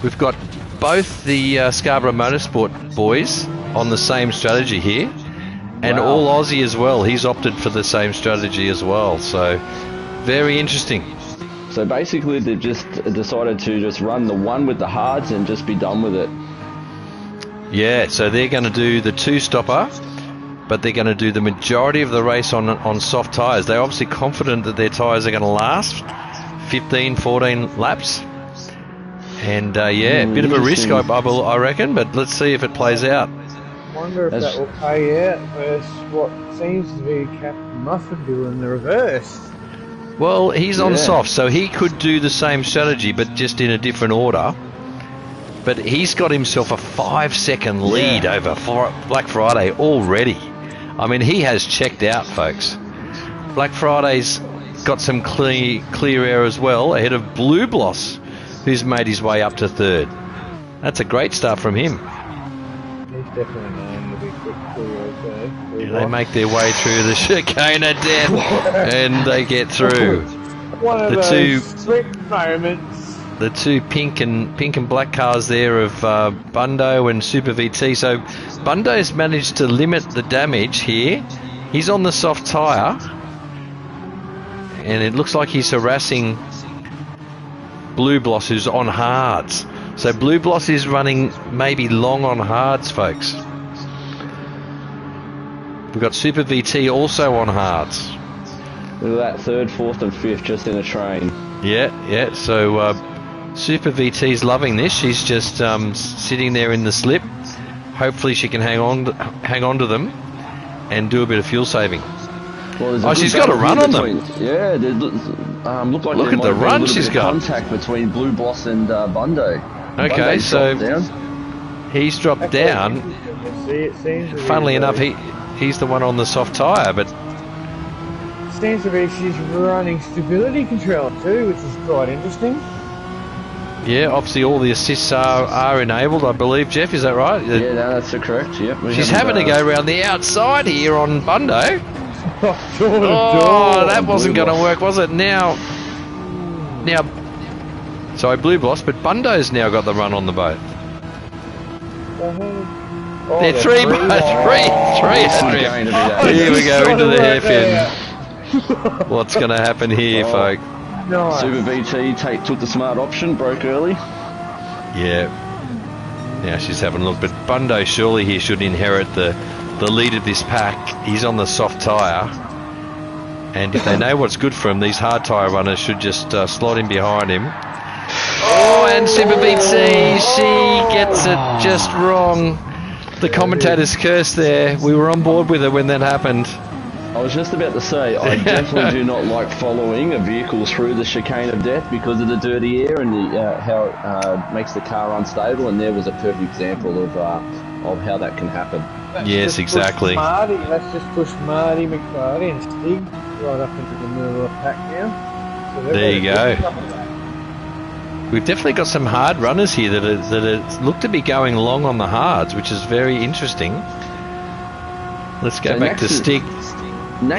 We've got both the Scarborough Motorsport boys on the same strategy here, and all Aussie as well. He's opted for the same strategy as well, so very interesting. So basically they've just decided to just run the one with the hards and just be done with it. Yeah, so they're going to do the 2-stopper, but they're going to do the majority of the race on soft tyres. They're obviously confident that their tyres are going to last 15, 14 laps. And yeah, a bit of a risk, I reckon, but let's see if it plays out. I wonder if that will pay out versus what seems to be Captain Muffin doing the reverse. Well, he's on soft, so he could do the same strategy, but just in a different order. But he's got himself a 5-second lead over Black Friday already. I mean, he has checked out, folks. Black Friday's got some clear air as well, ahead of Blue Bloss, who's made his way up to 3rd. That's a great start from him. He's definitely known to be quick clear. They make their way through the chicane of death, and they get through. One of those strict moments. The 2 pink and black cars there of Bundo and Super VT. So Bundo's managed to limit the damage here. He's on the soft tyre, and it looks like he's harassing Blue Bloss, who's on hards. So Blue Bloss is running maybe long on hards, folks. We've got Super VT also on hards. Look at that, 3rd, 4th and 5th just in a train. Yeah. So Super VT's loving this. She's just sitting there in the slip. Hopefully she can hang on to them and do a bit of fuel saving. Well, she's got a run on them. Yeah, look at the run she's got. Contact between Blue Bloss and Bundo. Okay, so he's dropped down. Funnily enough, he's the one on the soft tyre, but seems to be she's running stability control too, which is quite interesting. Yeah, obviously all the assists are enabled, I believe, Jeff, is that right? Yeah, no, that's correct, yep. She's having to go around the outside here on Bundo. Oh, that wasn't going to work, was it? Now, sorry, Blue Bloss, but Bundo's now got the run on the boat. They're three. Here we go into the hairpin. What's going to happen here, folks? Nice. Super VT took the smart option, broke early. Yeah. Now she's having a look, but Bundo surely he should inherit the lead of this pack. He's on the soft tyre, and if they know what's good for him, these hard tyre runners should just slot in behind him. Oh, and Super VT, she gets it just wrong. The commentator's curse there. We were on board with her when that happened. I was just about to say, I definitely do not like following a vehicle through the chicane of death because of the dirty air and how it makes the car unstable, and there was a perfect example of how that can happen. Yes, exactly. Let's just push Marty McFarlane and Stig right up into the middle of the pack now. So there you go. We've definitely got some hard runners here that look to be going long on the hards, which is very interesting. Let's go back to Stig.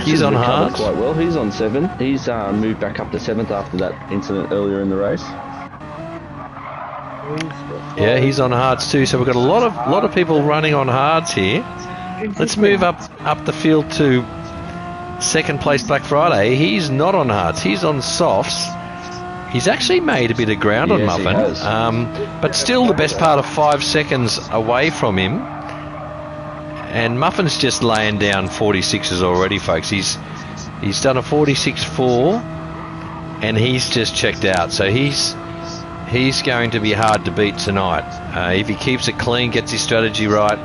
He's on hard quite well. He's on 7. He's moved back up to 7th after that incident earlier in the race. Yeah, he's on hards too. So we've got a lot of people running on hards here. Let's move up the field to 2nd place Black Friday. He's not on hards. He's on softs. He's actually made a bit of ground on Muffin, but still the best part of 5 seconds away from him. And Muffin's just laying down 46s already, folks. He's done a 46.4, and he's just checked out. So he's going to be hard to beat tonight. If he keeps it clean, gets his strategy right,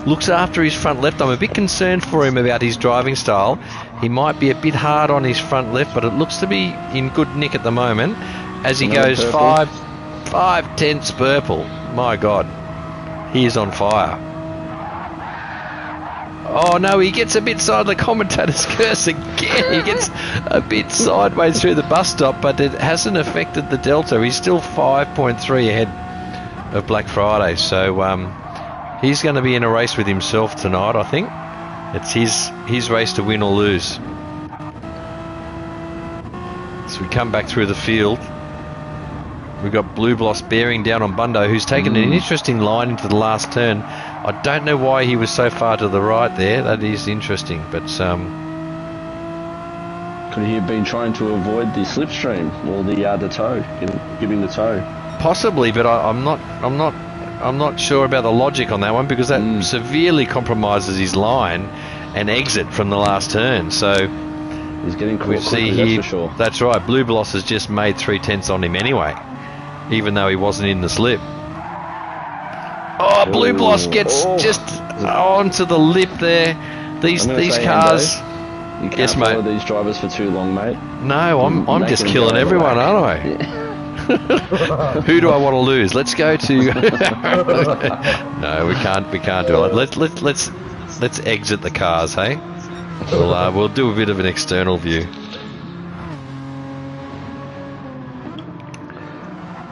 looks after his front left. I'm a bit concerned for him about his driving style. He might be a bit hard on his front left, but it looks to be in good nick at the moment. as he Another goes purple. five tenths purple. My God, he is on fire. Oh no, he gets a bit side. The commentator's curse again. He gets a bit sideways through the bus stop, but it hasn't affected the delta. He's still 5.3 ahead of Black Friday. So he's going to be in a race with himself tonight, I think. It's his race to win or lose. So we come back through the field. We've got Blue Bloss bearing down on Bundo, who's taken an interesting line into the last turn. I don't know why he was so far to the right there. That is interesting, but could he have been trying to avoid the slipstream or the tow, giving the tow? Possibly, but I'm not sure about the logic on that one, because that severely compromises his line and exit from the last turn. So he's getting caught we quickly, see that's here. for sure. That's right. Blue Bloss has just made 3 tenths on him anyway, even though he wasn't in the slip. Oh, Blue Bloss gets just onto the lip there. These cars. Endo, you can't Yes, follow mate. these drivers for too long, mate. No, I'm just killing everyone, aren't I? Yeah. Who do I want to lose? Let's go to. No, we can't do it. Let's exit the cars, hey? We'll do a bit of an external view.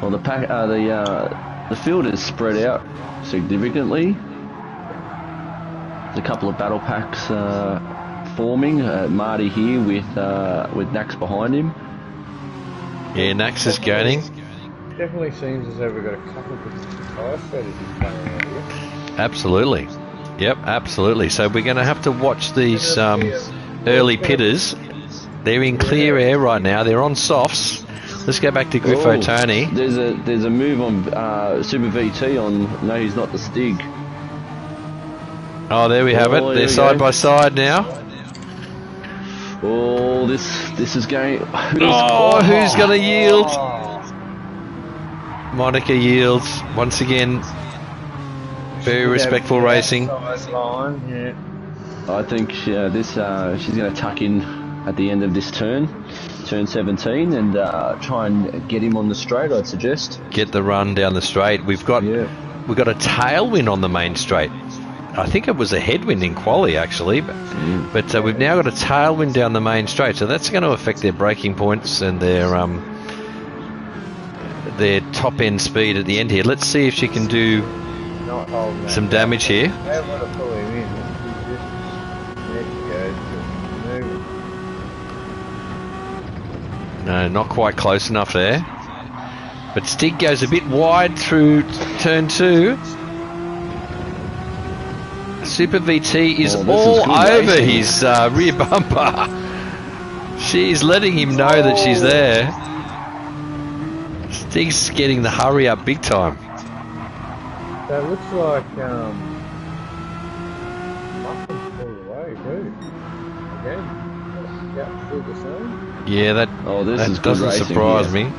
Well, the field is spread out significantly. There's a couple of battle packs forming. Marty here with Nax behind him. Yeah, Nax is gaining. Definitely seems as though we've got a couple of different tyre strategies going on here. Absolutely. Yep, absolutely. So we're going to have to watch these early pitters. They're in clear air right now. They're on softs. Let's go back to Griffo Tony. There's a move on Super VT on. No, he's not the Stig. Oh, there we have it. They're side by side now. Oh, this is going. Who's going to yield? Monica yields once again. Very respectful racing. Yeah. I think she's going to tuck in at the end of this turn 17, and try and get him on the straight. I'd suggest Get the run down the straight. We've got a tailwind on the main straight. I think it was a headwind in quali actually, but we've now got a tailwind down the main straight, so that's going to affect their braking points and their top end speed at the end here. Let's see if she can do some damage here. They want to pull him in. There she goes. Moving. No, not quite close enough there. But Stig goes a bit wide through turn 2. Super VT is all over his rear bumper. She's letting him know that she's there. Stig's getting the hurry up big time. That looks like Muffins pulled away too. Again, yeah, still the same. Yeah, that doesn't surprise me.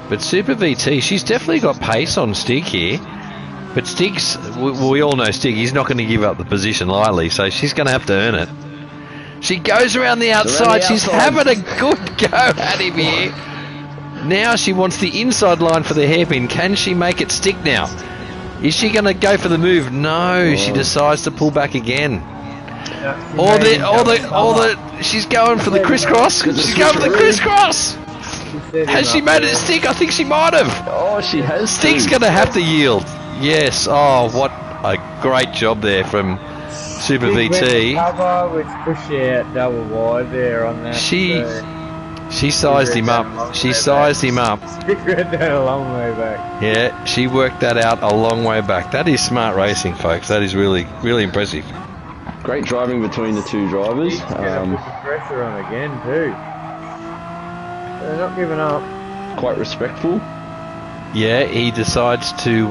But Super VT, she's definitely got pace on Stig here. But Stig's, we all know Stig, he's not going to give up the position lightly, so she's going to have to earn it. She goes around the outside. She's having a good go at him here. Now she wants the inside line for the hairpin. Can she make it stick now? Is she going to go for the move? No, she decides to pull back again. She's going for the crisscross. She's going for the crisscross. Has she made it stick? I think she might have. Oh, she has. Stig's going to have to yield. Yes. Oh, what a great job there from Super VT. Cover with push out double wide there on that. She sized him up. She sized him up. She read that a long way back. Yeah, she worked that out a long way back. That is smart racing, folks. That is really, really impressive. Great driving between the two drivers. He's going to put the pressure on again too. They're not giving up. Quite respectful. Yeah, he decides to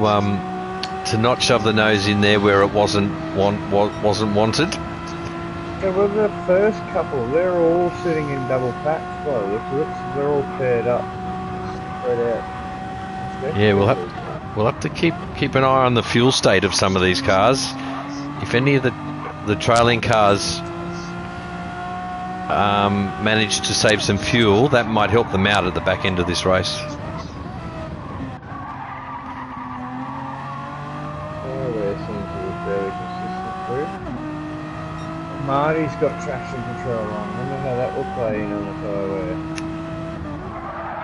not shove the nose in there where it wasn't wanted. So with the first couple, they're all sitting in double packs. Well, they're all paired up, spread out. Yeah, we'll have to keep an eye on the fuel state of some of these cars. If any of the trailing cars manage to save some fuel, that might help them out at the back end of this race. Marty's got traction control on. I wonder how that will play in on the tyre wear.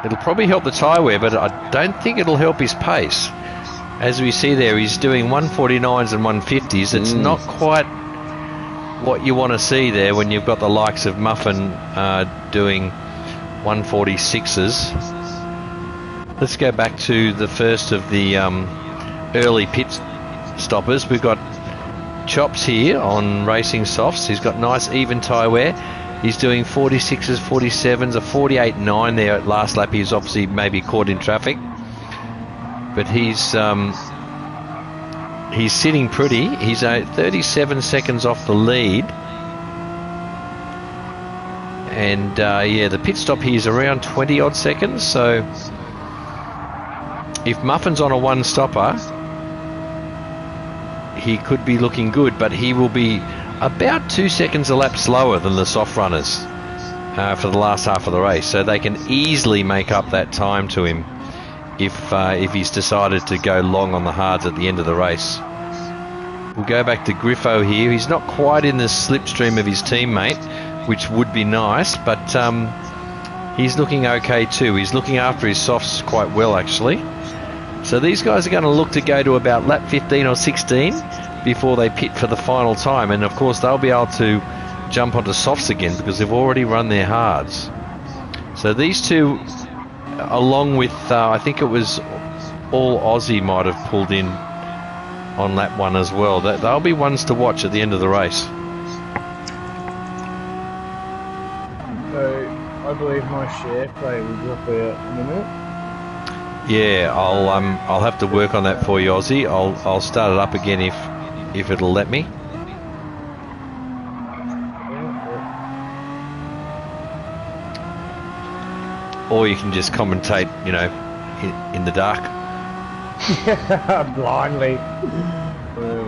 It'll probably help the tyre wear, but I don't think it'll help his pace. As we see there, he's doing 149s and 150s. It's not quite what you want to see there when you've got the likes of Muffin doing 146s. Let's go back to the first of the early pit stoppers. We've got Chops here on Racing Softs. He's got nice even tyre wear. He's doing 46s, 47s, a 48.9 there at last lap. He's obviously maybe caught in traffic, but he's sitting pretty. He's 37 seconds off the lead, and yeah, the pit stop here is around 20 odd seconds. So if Muffin's on a one stopper, he could be looking good, but he will be about 2 seconds a lap slower than the soft runners for the last half of the race. So they can easily make up that time to him if he's decided to go long on the hards at the end of the race. We'll go back to Griffo here. He's not quite in the slipstream of his teammate, which would be nice, but he's looking okay too. He's looking after his softs quite well, actually. So these guys are going to look to go to about lap 15 or 16 before they pit for the final time, and of course they'll be able to jump onto softs again because they've already run their hards. So these two, along with I think it was all Aussie might have pulled in on lap 1 as well. They'll be ones to watch at the end of the race. So I believe my share play will drop out in a minute. Yeah, I'll have to work on that for you, Aussie. I'll start it up again if it'll let me. Or you can just commentate, you know, in the dark. Blindly.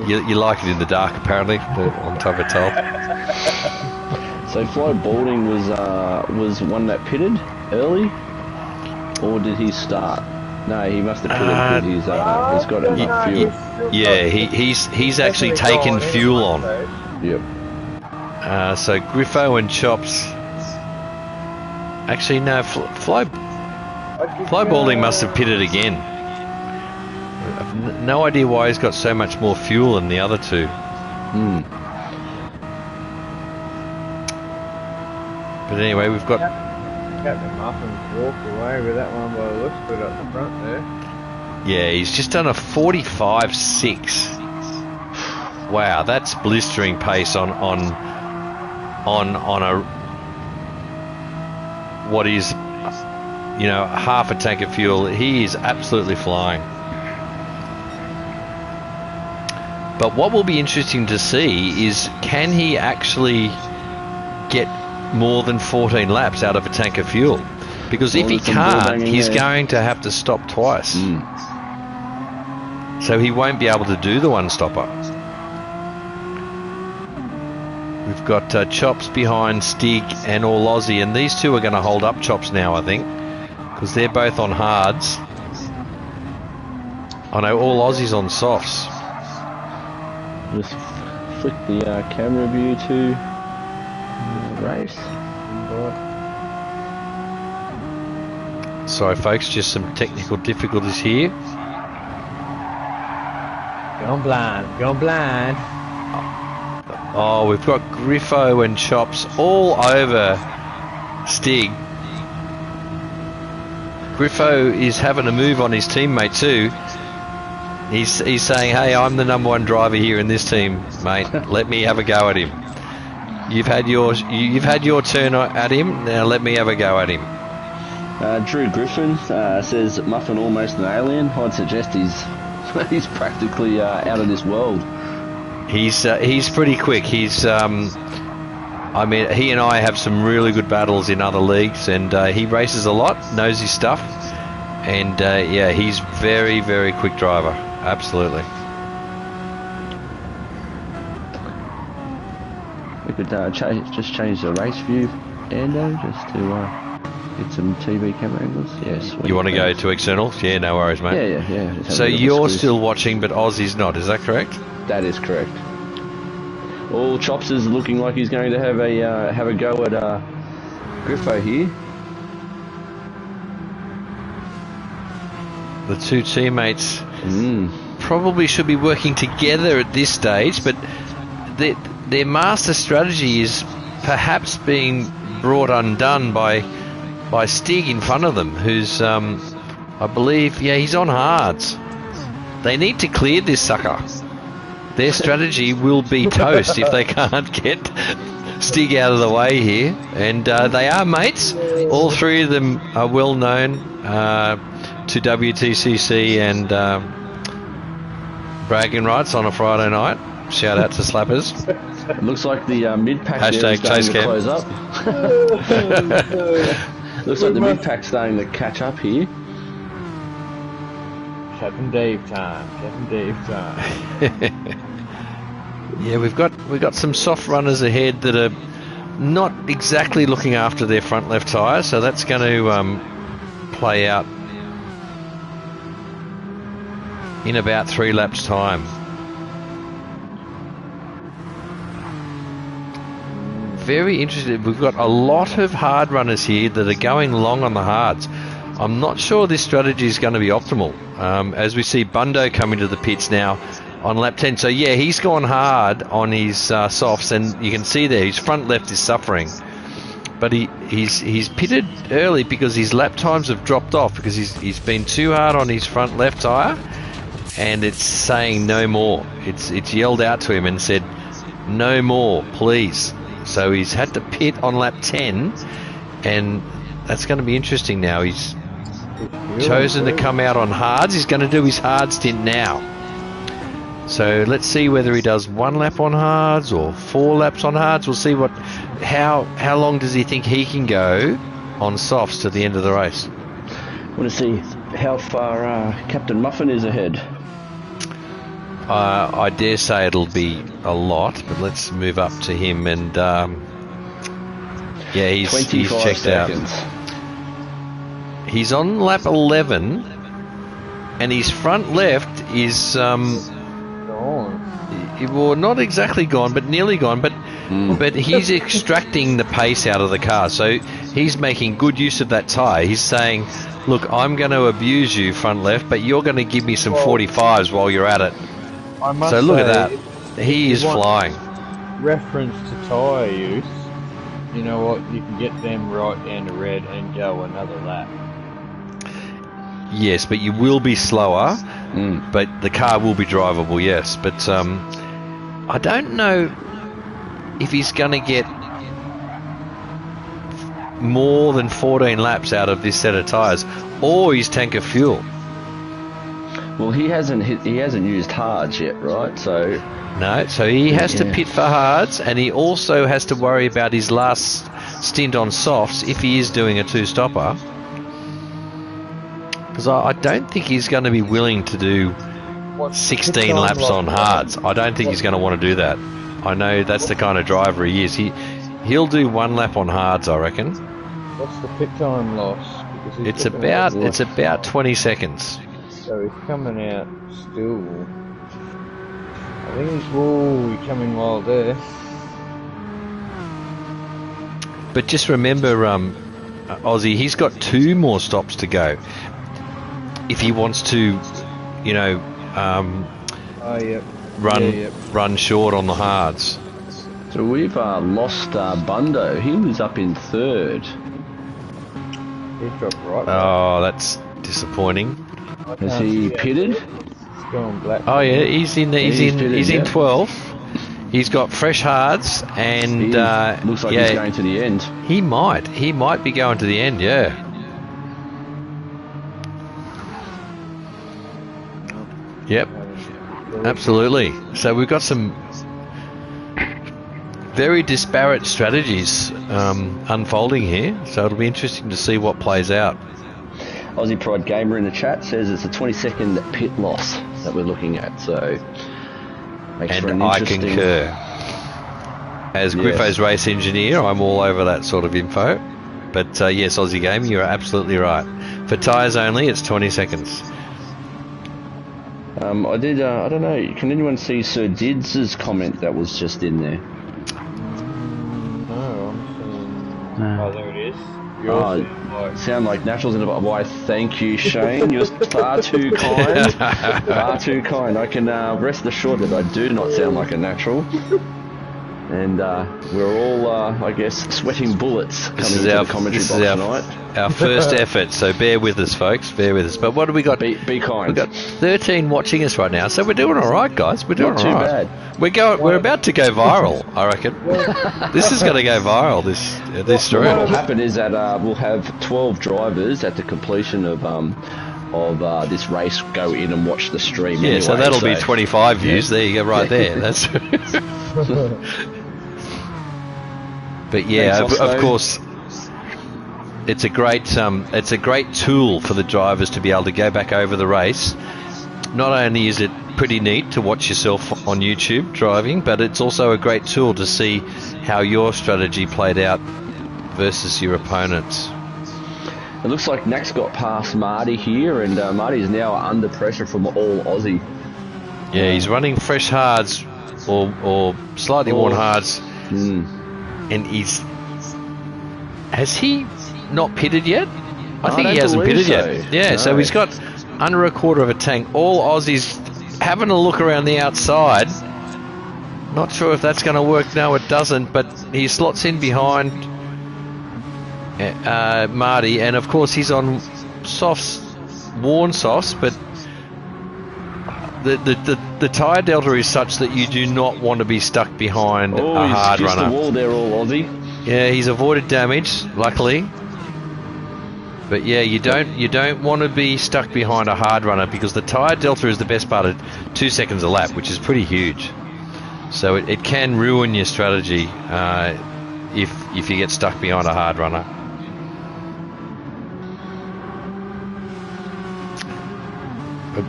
You like it in the dark, apparently. I'm told. So Flo Balding was one that pitted early, or did he start? No, he must have pitted because he's got enough fuel. Yeah, he's actually taken fuel on. Yep. So Griffo and Chops. Actually, no. Flo Balding must have pitted again. I've no idea why he's got so much more fuel than the other two. But anyway, we've got Captain Muffin walked away with that one by the looks of it up the front there. Yeah, he's just done a 45.6. Wow, that's blistering pace on a what is, you know, half a tank of fuel. He is absolutely flying. But what will be interesting to see is, can he actually get more than 14 laps out of a tank of fuel? Because if he can't, he's going to have to stop twice. So he won't be able to do the one stopper. We've got Chops behind Stig and All Aussie, and these two are going to hold up Chops now, I think, because they're both on hards. I know All Aussie's on softs. Just flick the camera view to race. Sorry folks, just some technical difficulties here. Gone blind. Oh, we've got Griffo and Chops all over Stig. Griffo is having a move on his teammate too. He's saying, "Hey, I'm the #1 driver here in this team, mate. Let me have a go at him. You've had your turn at him. Now let me have a go at him." Drew Griffin says Muffin almost an alien. I'd suggest he's practically out of this world. He's pretty quick. He's I mean, he and I have some really good battles in other leagues, and he races a lot, knows his stuff, and yeah, he's very, very quick driver. Absolutely. could just change the race view, Ando, just to get some TV camera angles. Yes. You want to go to externals? Yeah, no worries, mate. Yeah. So you're still watching, but Ozzy's not. Is that correct? That is correct. All Chops is looking like he's going to have a go at Griffo here. The two teammates probably should be working together at this stage, but their master strategy is perhaps being brought undone by Stig in front of them, who's, I believe, he's on hards. They need to clear this sucker. Their strategy will be toast if they can't get Stig out of the way here. And they are mates. All three of them are well known to WTCC and bragging rights on a Friday night. Shout out to Slappers. It looks like the mid-pack is starting to close up. Looks like the mid-pack's starting to catch up here. Captain Dave time. Yeah, we've got some soft runners ahead that are not exactly looking after their front left tyre, so that's going to play out in about 3 laps' time. Very interested. We've got a lot of hard runners here that are going long on the hards. I'm not sure this strategy is going to be optimal. As we see Bundo coming to the pits now on lap 10. So yeah, he's gone hard on his softs, and you can see there his front left is suffering. But he's pitted early because his lap times have dropped off because he's been too hard on his front left tyre, and it's saying no more. It's yelled out to him and said no more, please. So he's had to pit on lap 10, and that's going to be interesting now. He's chosen to come out on hards. He's going to do his hard stint now. So let's see whether he does 1 lap on hards or 4 laps on hards. We'll see how long does he think he can go on softs to the end of the race. I want to see how far Captain Muffin is ahead. I dare say it'll be a lot, but let's move up to him and he's checked seconds. Out. He's on lap 11, and his front left is well, not exactly gone, but nearly gone. But he's extracting the pace out of the car, so he's making good use of that tyre. He's saying, "Look, I'm going to abuse you front left, but you're going to give me some 45s while you're at it." So look at that. He is flying. Reference to tyre use. You know what? You can get them right down to red and go another lap. Yes, but you will be slower, but the car will be drivable, yes. But I don't know if he's going to get more than 14 laps out of this set of tyres or his tank of fuel. Well, he hasn't used hards yet, right? So no, so he has to pit for hards, and he also has to worry about his last stint on softs if he is doing a 2-stopper. Because I don't think he's going to be willing to do 16 laps on hards. I don't think he's going to want to do that. I know that's the kind of driver he is. He'll do 1 lap on hards, I reckon. What's the pit time loss? It's about 20 seconds. So he's coming out still. I think he's coming wild there. But just remember, Ozzy, he's got 2 more stops to go. If he wants to, run short on the hards. So we've lost Bundo. He was up in 3rd. He dropped right. Oh, that's disappointing. Has he pitted? He's gone black. Oh yeah, he's in 12th. He's got fresh hards, and looks like he's going to the end. He might be going to the end. Yeah. Yep. Absolutely. So we've got some very disparate strategies unfolding here. So it'll be interesting to see what plays out. Aussie Pride Gamer in the chat says it's a 20-second pit loss that we're looking at, so makes for an interesting... I concur. as Griffo's race engineer, I'm all over that sort of info. But yes, Aussie Game, you're absolutely right. For tyres only, it's 20 seconds. I don't know, can anyone see Sir Dids's comment that was just in there? No, I'm seeing... Oh, there it is. Sound like naturals in a... Why, thank you, Shane. You're far too kind. Far too kind. I can rest assured that I do not sound like a natural. And we're all, I guess, sweating bullets coming into the commentary box tonight. Our first effort, so bear with us, folks. Bear with us. But what do we got? Be kind. We've got 13 watching us right now, so we're doing all right, guys. We're doing not all too right. bad. We're about to go viral, I reckon. This is going to go viral. This stream. What will happen is that we'll have 12 drivers at the completion of this race go in and watch the stream. Yeah, anyway, so that'll be 25 views. There you go, right there. That's. But yeah, Thanks, of course, it's a great tool for the drivers to be able to go back over the race. Not only is it pretty neat to watch yourself on YouTube driving, but it's also a great tool to see how your strategy played out versus your opponents. It looks like Nax got past Marty here, and Marty is now under pressure from all Aussie. Yeah, he's running fresh hards or slightly worn hards. And has he not pitted yet? I think he hasn't pitted yet. Yeah, so he's got under a quarter of a tank. All Aussies having a look around the outside. Not sure if that's going to work. No, it doesn't. But he slots in behind Marty, and of course he's on softs, worn softs, but the tyre delta is such that you do not want to be stuck behind a hard runner. The wall there, all Aussie. Yeah, he's avoided damage, luckily. But yeah, you don't want to be stuck behind a hard runner, because the tyre delta is the best part of 2 seconds a lap, which is pretty huge. So it can ruin your strategy if you get stuck behind a hard runner.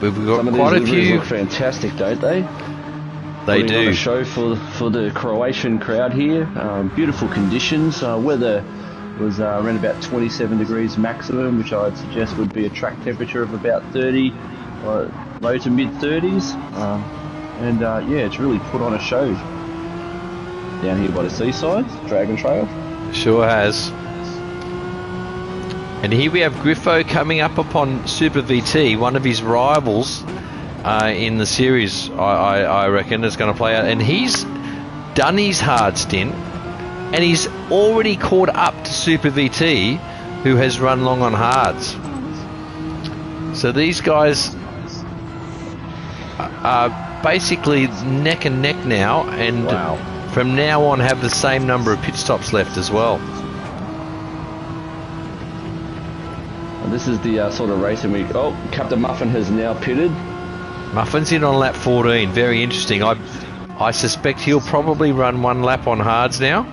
We've got quite a few. Look fantastic, don't they? They do. On a show for the Croatian crowd here. Beautiful conditions. Weather was around about 27 degrees maximum, which I'd suggest would be a track temperature of about 30, low to mid 30s. Yeah, it's really put on a show down here by the seaside, Dragon Trail. Sure has. And here we have Griffo coming up upon Super VT, one of his rivals in the series, I reckon, is going to play out. And he's done his hard stint, and he's already caught up to Super VT, who has run long on hards. So these guys are basically neck and neck now, and from now on have the same number of pit stops left as well. This is the sort of racing we... Oh, Captain Muffin has now pitted. Muffin's in on lap 14. Very interesting. I suspect he'll probably run one lap on hards now.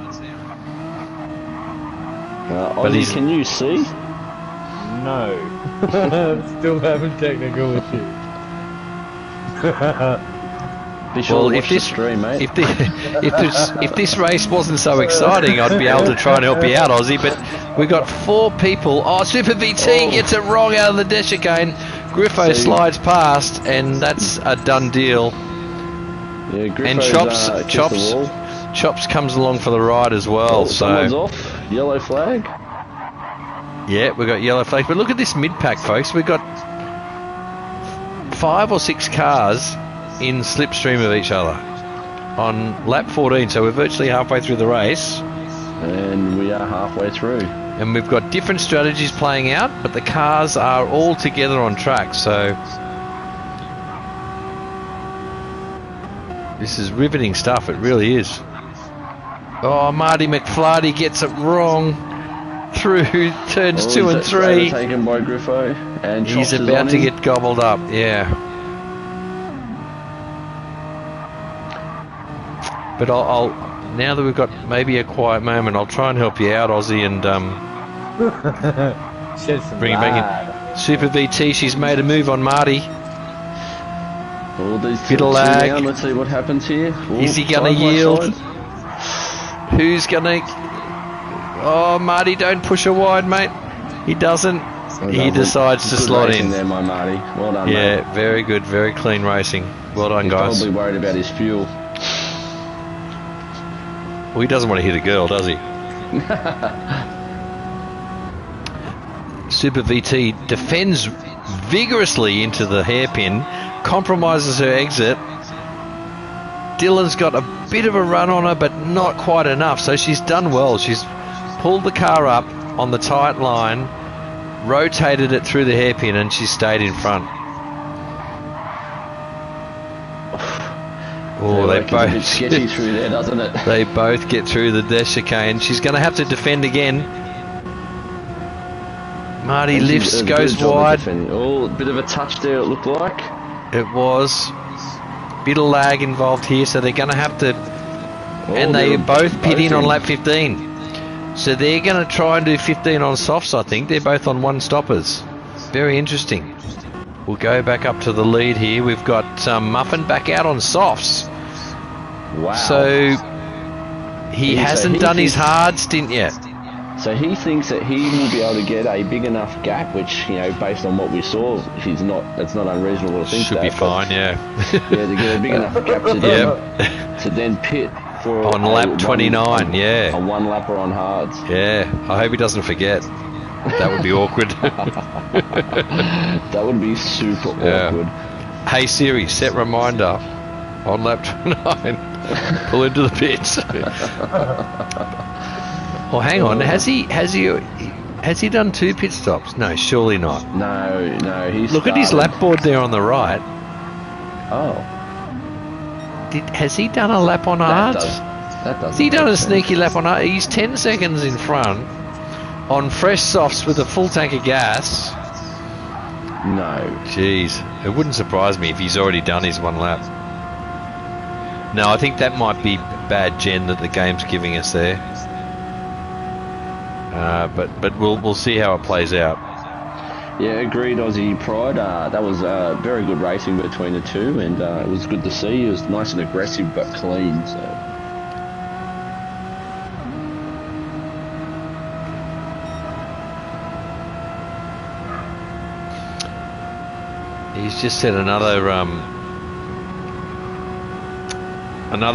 Ozzy, can you see? No. Still having technical issues. Be sure to watch the stream, mate. If this race wasn't so exciting, I'd be able to try and help you out, Ozzy. But we've got 4 people. Oh, Super VT gets it wrong out of the dash again. Griffo slides past, and that's a done deal. Yeah, Griffo's, and Chops comes along for the ride as well. Someone's off. Yellow flag. Yeah, we've got yellow flag. But look at this mid-pack, folks. We've got 5 or 6 cars in slipstream of each other on lap 14, so we're virtually halfway through the race, and we are halfway through, and we've got different strategies playing out, but the cars are all together on track. So this is riveting stuff, it really is. Oh, Marty McFlarty gets it wrong through turns 2 and 3. Taken by Griffo, and he's about to get gobbled up. Yeah. But I'll now that we've got maybe a quiet moment, I'll try and help you out, Ozzy, and bring it back in. Super VT, she's made a move on Marty. All these bit of lag. Let's see what happens here. Is he going to yield? Who's gonna? Oh, Marty, don't push her wide, mate. He doesn't. He decides to slot in. There, my Marty. Well done, yeah, mate. very good, very clean racing. Well done, guys. He's probably worried about his fuel. Well, he doesn't want to hit a girl, does he? Super VT defends vigorously into the hairpin, compromises her exit. Dylan's got a bit of a run on her, but not quite enough, so she's done well. She's pulled the car up on the tight line, rotated it through the hairpin, and she stayed in front. Oh, they both a bit sketchy through there, doesn't it? They both get through the death chicane. She's going to have to defend again. Marty lifts, goes wide. Oh, a bit of a touch there, it looked like. It was. Bit of lag involved here, so they're going to have to. And they both pit in on lap 15. So they're going to try and do 15 on softs, I think. They're both on one stoppers. Very interesting. We'll go back up to the lead here. We've got Muffin back out on softs. Wow. So he hasn't done his hard stint yet. So he thinks that he will be able to get a big enough gap, which, you know, based on what we saw, that's not unreasonable to think. Should be fine, yeah. Yeah, to get a big enough gap to then pit for on lap 29, yeah. On one lapper on hards. Yeah, I hope he doesn't forget. That would be awkward. That would be super awkward. Hey Siri, set reminder on lap 29. Pull into the pits. Oh, hang on. Has he done 2 pit stops? No, surely not. No. Look at his lap board there on the right. Oh. Has he done a lap on hards? Has he done a sneaky lap on hards? He's 10 seconds in front on fresh softs with a full tank of gas. No. Jeez, it wouldn't surprise me if he's already done his 1 lap. No, I think that might be bad gen that the game's giving us there. But we'll see how it plays out. Yeah, agreed, Aussie Pride. That was very good racing between the two, and it was good to see. It was nice and aggressive but clean. So. He's just set another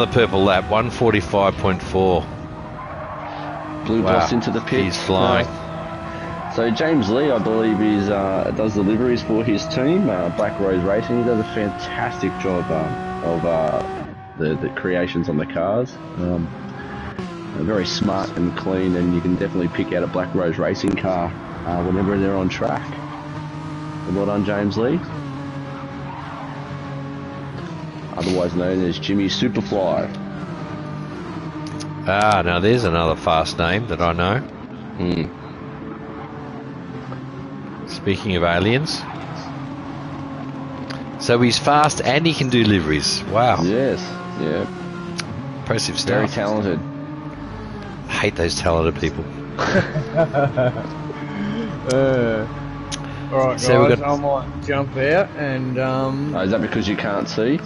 purple lap, 145.4. Blue boss into the pit. He's flying. So James Lee, I believe, does deliveries for his team, Black Rose Racing. He does a fantastic job of the creations on the cars. Very smart and clean, and you can definitely pick out a Black Rose Racing car whenever they're on track. And well done, James Lee. Otherwise known as Jimmy Superfly. Now there's another fast name that I know. Speaking of aliens. So he's fast and he can do liveries. Wow. Yes, yeah. Impressive stuff. Very talented. I hate those talented people. Alright guys, So I might jump out and Is that because you can't see?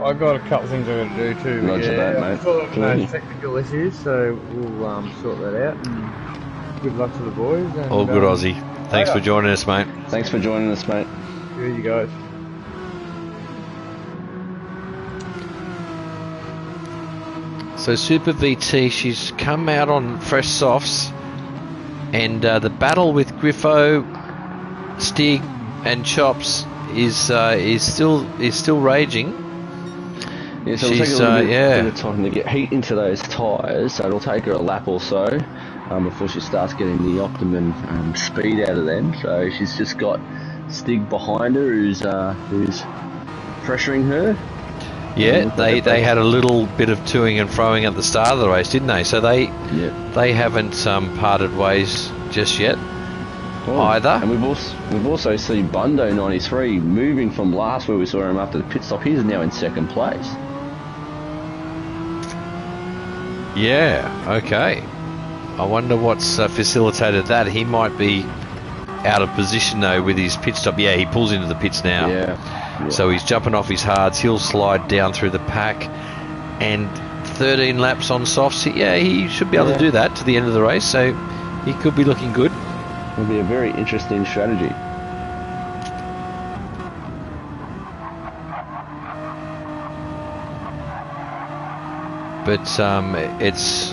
I got a couple things I got to do too. Roger that, mate. I thought no technical issues, so we'll sort that out. And good luck to the boys. And, All good, Aussie. Thanks for joining us, mate. Thanks for joining us, mate. Here you guys. So Super VT, she's come out on fresh softs, and the battle with Griffo, Stig, and Chops is still raging. Yeah, so it'll take a little bit of time to get heat into those tyres, so it'll take her a lap or so before she starts getting the optimum speed out of them. So she's just got Stig behind her who's pressuring her. Yeah, they had a little bit of toing and froing at the start of the race, didn't they? So they haven't parted ways just yet either. And we've also seen Bundo 93 moving from last where we saw him after the pit stop. He's now in second place. Yeah, okay. I wonder what's facilitated that. He might be out of position though with his pit stop. Yeah, he pulls into the pits now. Yeah. So he's jumping off his hards. He'll slide down through the pack, and 13 laps on softs. Yeah, he should be able to do that to the end of the race, so he could be looking good. It'll be a very interesting strategy. But it's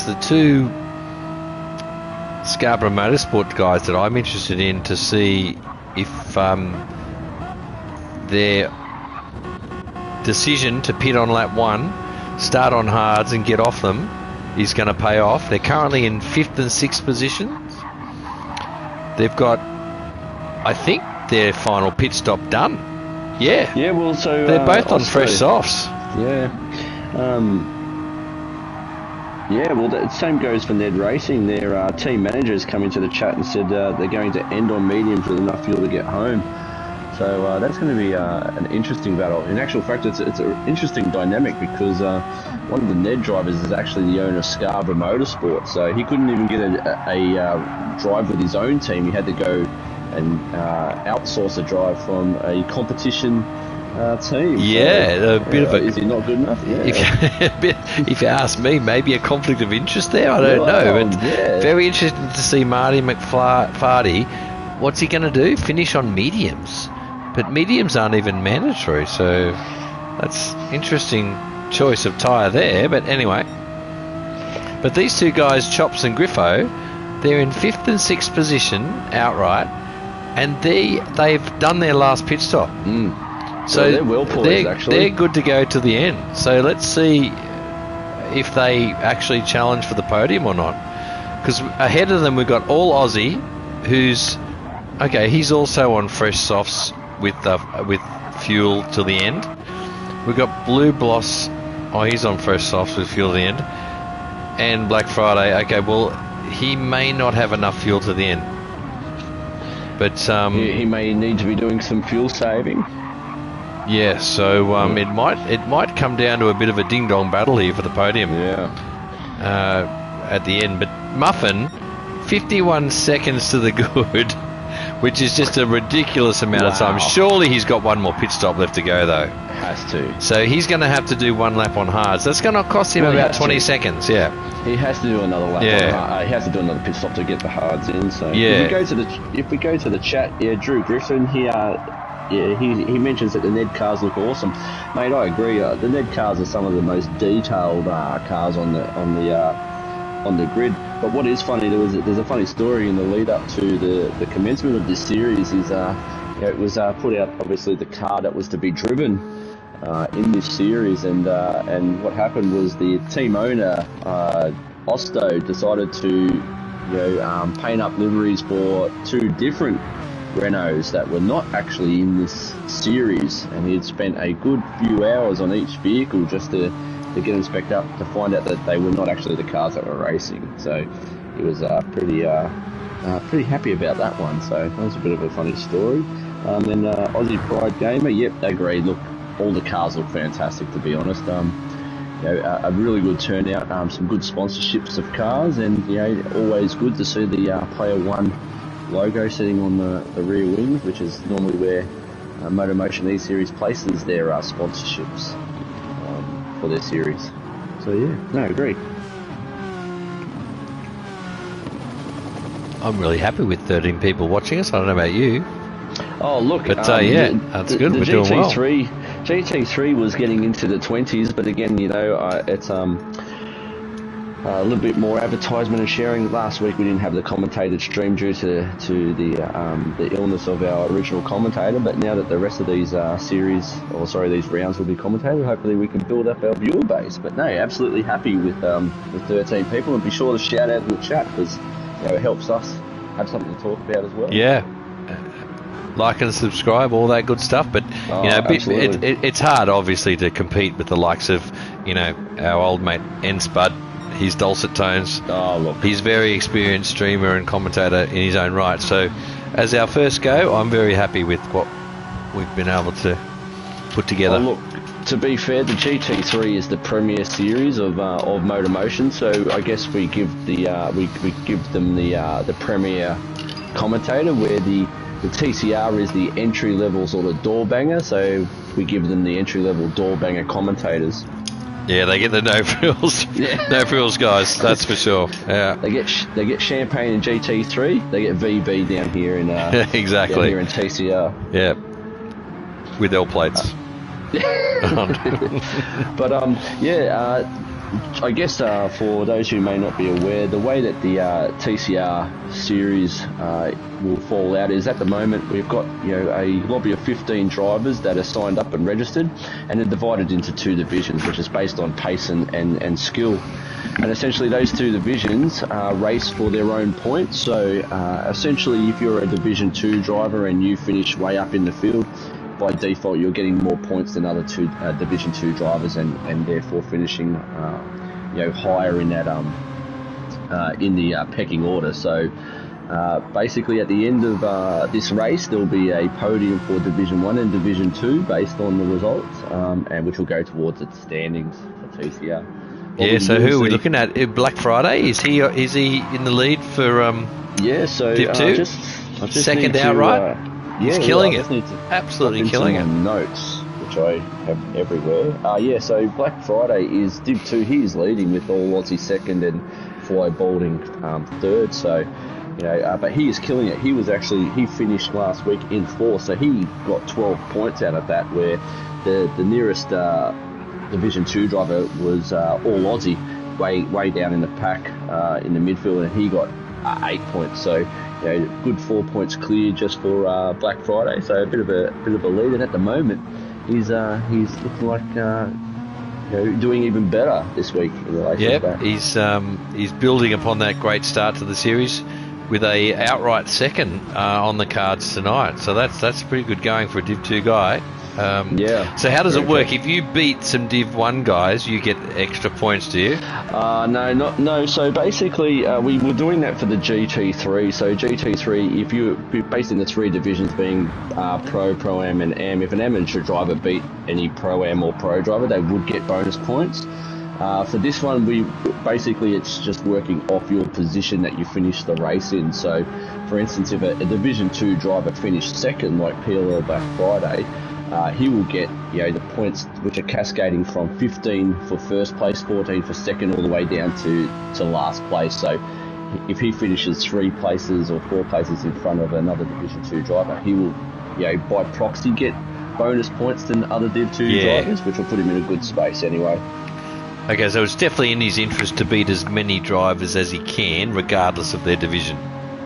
the two Scarborough Motorsport guys that I'm interested in to see if their decision to pit on lap 1, start on hards and get off them is going to pay off. They're currently in 5th and 6th positions. They've got, I think, their final pit stop done. Yeah. Yeah, well, so... They're both on fresh softs. Yeah. Yeah, well, the same goes for Ned Racing. Their team managers come into the chat and said they're going to end on mediums with enough fuel to get home. So that's going to be an interesting battle. In actual fact, it's an interesting dynamic because one of the Ned drivers is actually the owner of Scarborough Motorsport. So he couldn't even get a drive with his own team. He had to go and outsource a drive from a competition team. Yeah, so, a bit of a... Is he not good enough? Yeah. If you ask me, maybe a conflict of interest there. I don't know. But very interesting to see Marty McFardy. What's he going to do? Finish on mediums? But mediums aren't even mandatory, so that's interesting choice of tyre there. But anyway, but these two guys, Chops and Griffo, they're in 5th and 6th position outright, and they've done their last pit stop. So they're well poised, actually. They're good to go to the end. So let's see if they actually challenge for the podium or not. Because ahead of them we've got All Aussie, who's okay. He's also on fresh softs with fuel till the end. We've got Blue Bloss. Oh, he's on fresh softs with fuel to the end. And Black Friday. Okay, well, he may not have enough fuel to the end. But he may need to be doing some fuel saving. Yeah, so it might come down to a bit of a ding-dong battle here for the podium. Yeah. At the end. But Muffin, 51 seconds to the good, which is just a ridiculous amount of time. Surely he's got one more pit stop left to go, though. Has to. So he's going to have to do one lap on hards. That's going to cost him about 20 seconds, yeah. He has to do another lap. Yeah. He has to do another pit stop to get the hards in. So yeah. If we go to the chat, yeah, Drew Griffin here. Yeah, he mentions that the Ned cars look awesome, mate. I agree. The Ned cars are some of the most detailed cars on the grid. But what is funny, there's a funny story in the lead up to the commencement of this series. Is it was put out, obviously, the car that was to be driven in this series, and what happened was the team owner Osto decided to paint up liveries for two different Renaults that were not actually in this series, and he had spent a good few hours on each vehicle just to get them spec'd up to find out that they were not actually the cars that were racing. So he was pretty happy about that one. So that was a bit of a funny story. And Aussie Pride Gamer, yep, they agree. Look, all the cars look fantastic, to be honest. A really good turnout, some good sponsorships of cars, and always good to see the Player1 logo sitting on the rear wings, which is normally where MotorMotion E-Series places their sponsorships for their series. So yeah, no, agree. I'm really happy with 13 people watching us. I don't know about you. Oh look, but yeah, that's good. We're doing well. GT3 was getting into the 20s, but again, it's a little bit more advertisement and sharing. Last week we didn't have the commentated stream due to the illness of our original commentator, but now that the rest of these these rounds will be commentated, hopefully we can build up our viewer base. But no, absolutely happy with 13 people, and be sure to shout out in the chat because it helps us have something to talk about as well. Yeah. Like and subscribe, all that good stuff. But it's hard, obviously, to compete with the likes of our old mate N-Spud. His dulcet tones. Oh, look. He's a very experienced streamer and commentator in his own right. So, as our first go, I'm very happy with what we've been able to put together. Oh, look, to be fair, the GT3 is the premier series of MotorMotion. So, I guess we give we give them the premier commentator, where the TCR is the entry level sort of door banger. So, we give them the entry level door banger commentators. Yeah, they get the no frills, no frills guys. That's for sure. Yeah, they get champagne in GT3. They get VB down here in exactly down here in TCR. Yeah, with L plates. But I guess for those who may not be aware, the way that the TCR series will fall out is at the moment we've got a lobby of 15 drivers that are signed up and registered, and they're divided into 2 divisions, which is based on pace and skill. And essentially those 2 divisions race for their own points. So essentially if you're a Division 2 driver and you finish way up in the field, by default you're getting more points than other Division 2 drivers, and therefore finishing higher in that in the pecking order. So basically at the end of this race there'll be a podium for Division 1 and Division 2 based on the results, and which will go towards its standings for TCR. So who are we looking at? Black Friday, is he in the lead for so Div 2? I just second outright? He's killing it. Absolutely killing it. Notes, which I have everywhere. So Black Friday is Div 2. He is leading with All Aussie second and Fly Balding third. So, but he is killing it. He finished last week in 4th, so he got 12 points out of that. Where the nearest Division 2 driver was All Aussie, way down in the pack in the midfield, and he got 8 points. So. Good 4 points clear just for Black Friday, so a bit of a lead. And at the moment, he's looking like doing even better this week in relation to that. He's building upon that great start to the series with a outright second on the cards tonight. So that's pretty good going for a Div 2 guy. So how does it work? If you beat some Div 1 guys, you get extra points, do you? No. So basically, we were doing that for the GT3. So GT3, if you're based in the 3 divisions being Pro, Pro-Am and Am, if an amateur driver beat any Pro-Am or Pro driver, they would get bonus points. For this one, it's just working off your position that you finished the race in. So, for instance, if a Division 2 driver finished second, like PLL Black Friday, he will get the points which are cascading from 15 for first place, 14 for second, all the way down to last place. So if he finishes 3 places or 4 places in front of another Division 2 driver, he will by proxy get bonus points than other Div 2 drivers, which will put him in a good space anyway. Okay, so it's definitely in his interest to beat as many drivers as he can, regardless of their division.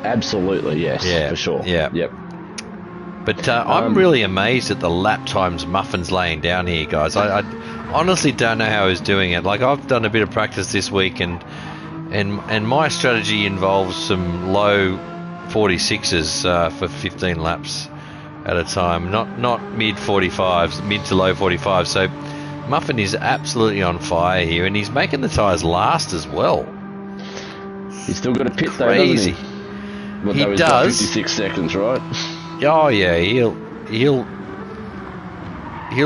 Absolutely, yes, for sure. Yeah. Yep. But I'm really amazed at the lap times Muffin's laying down here, guys. I honestly don't know how he's doing it. Like, I've done a bit of practice this week, and my strategy involves some low 46s for 15 laps at a time, not mid 45s, mid to low 45s. So Muffin is absolutely on fire here, and he's making the tyres last as well. He's still got a pit though, crazy. doesn't he? He does. 56 seconds, right? Oh yeah, he'll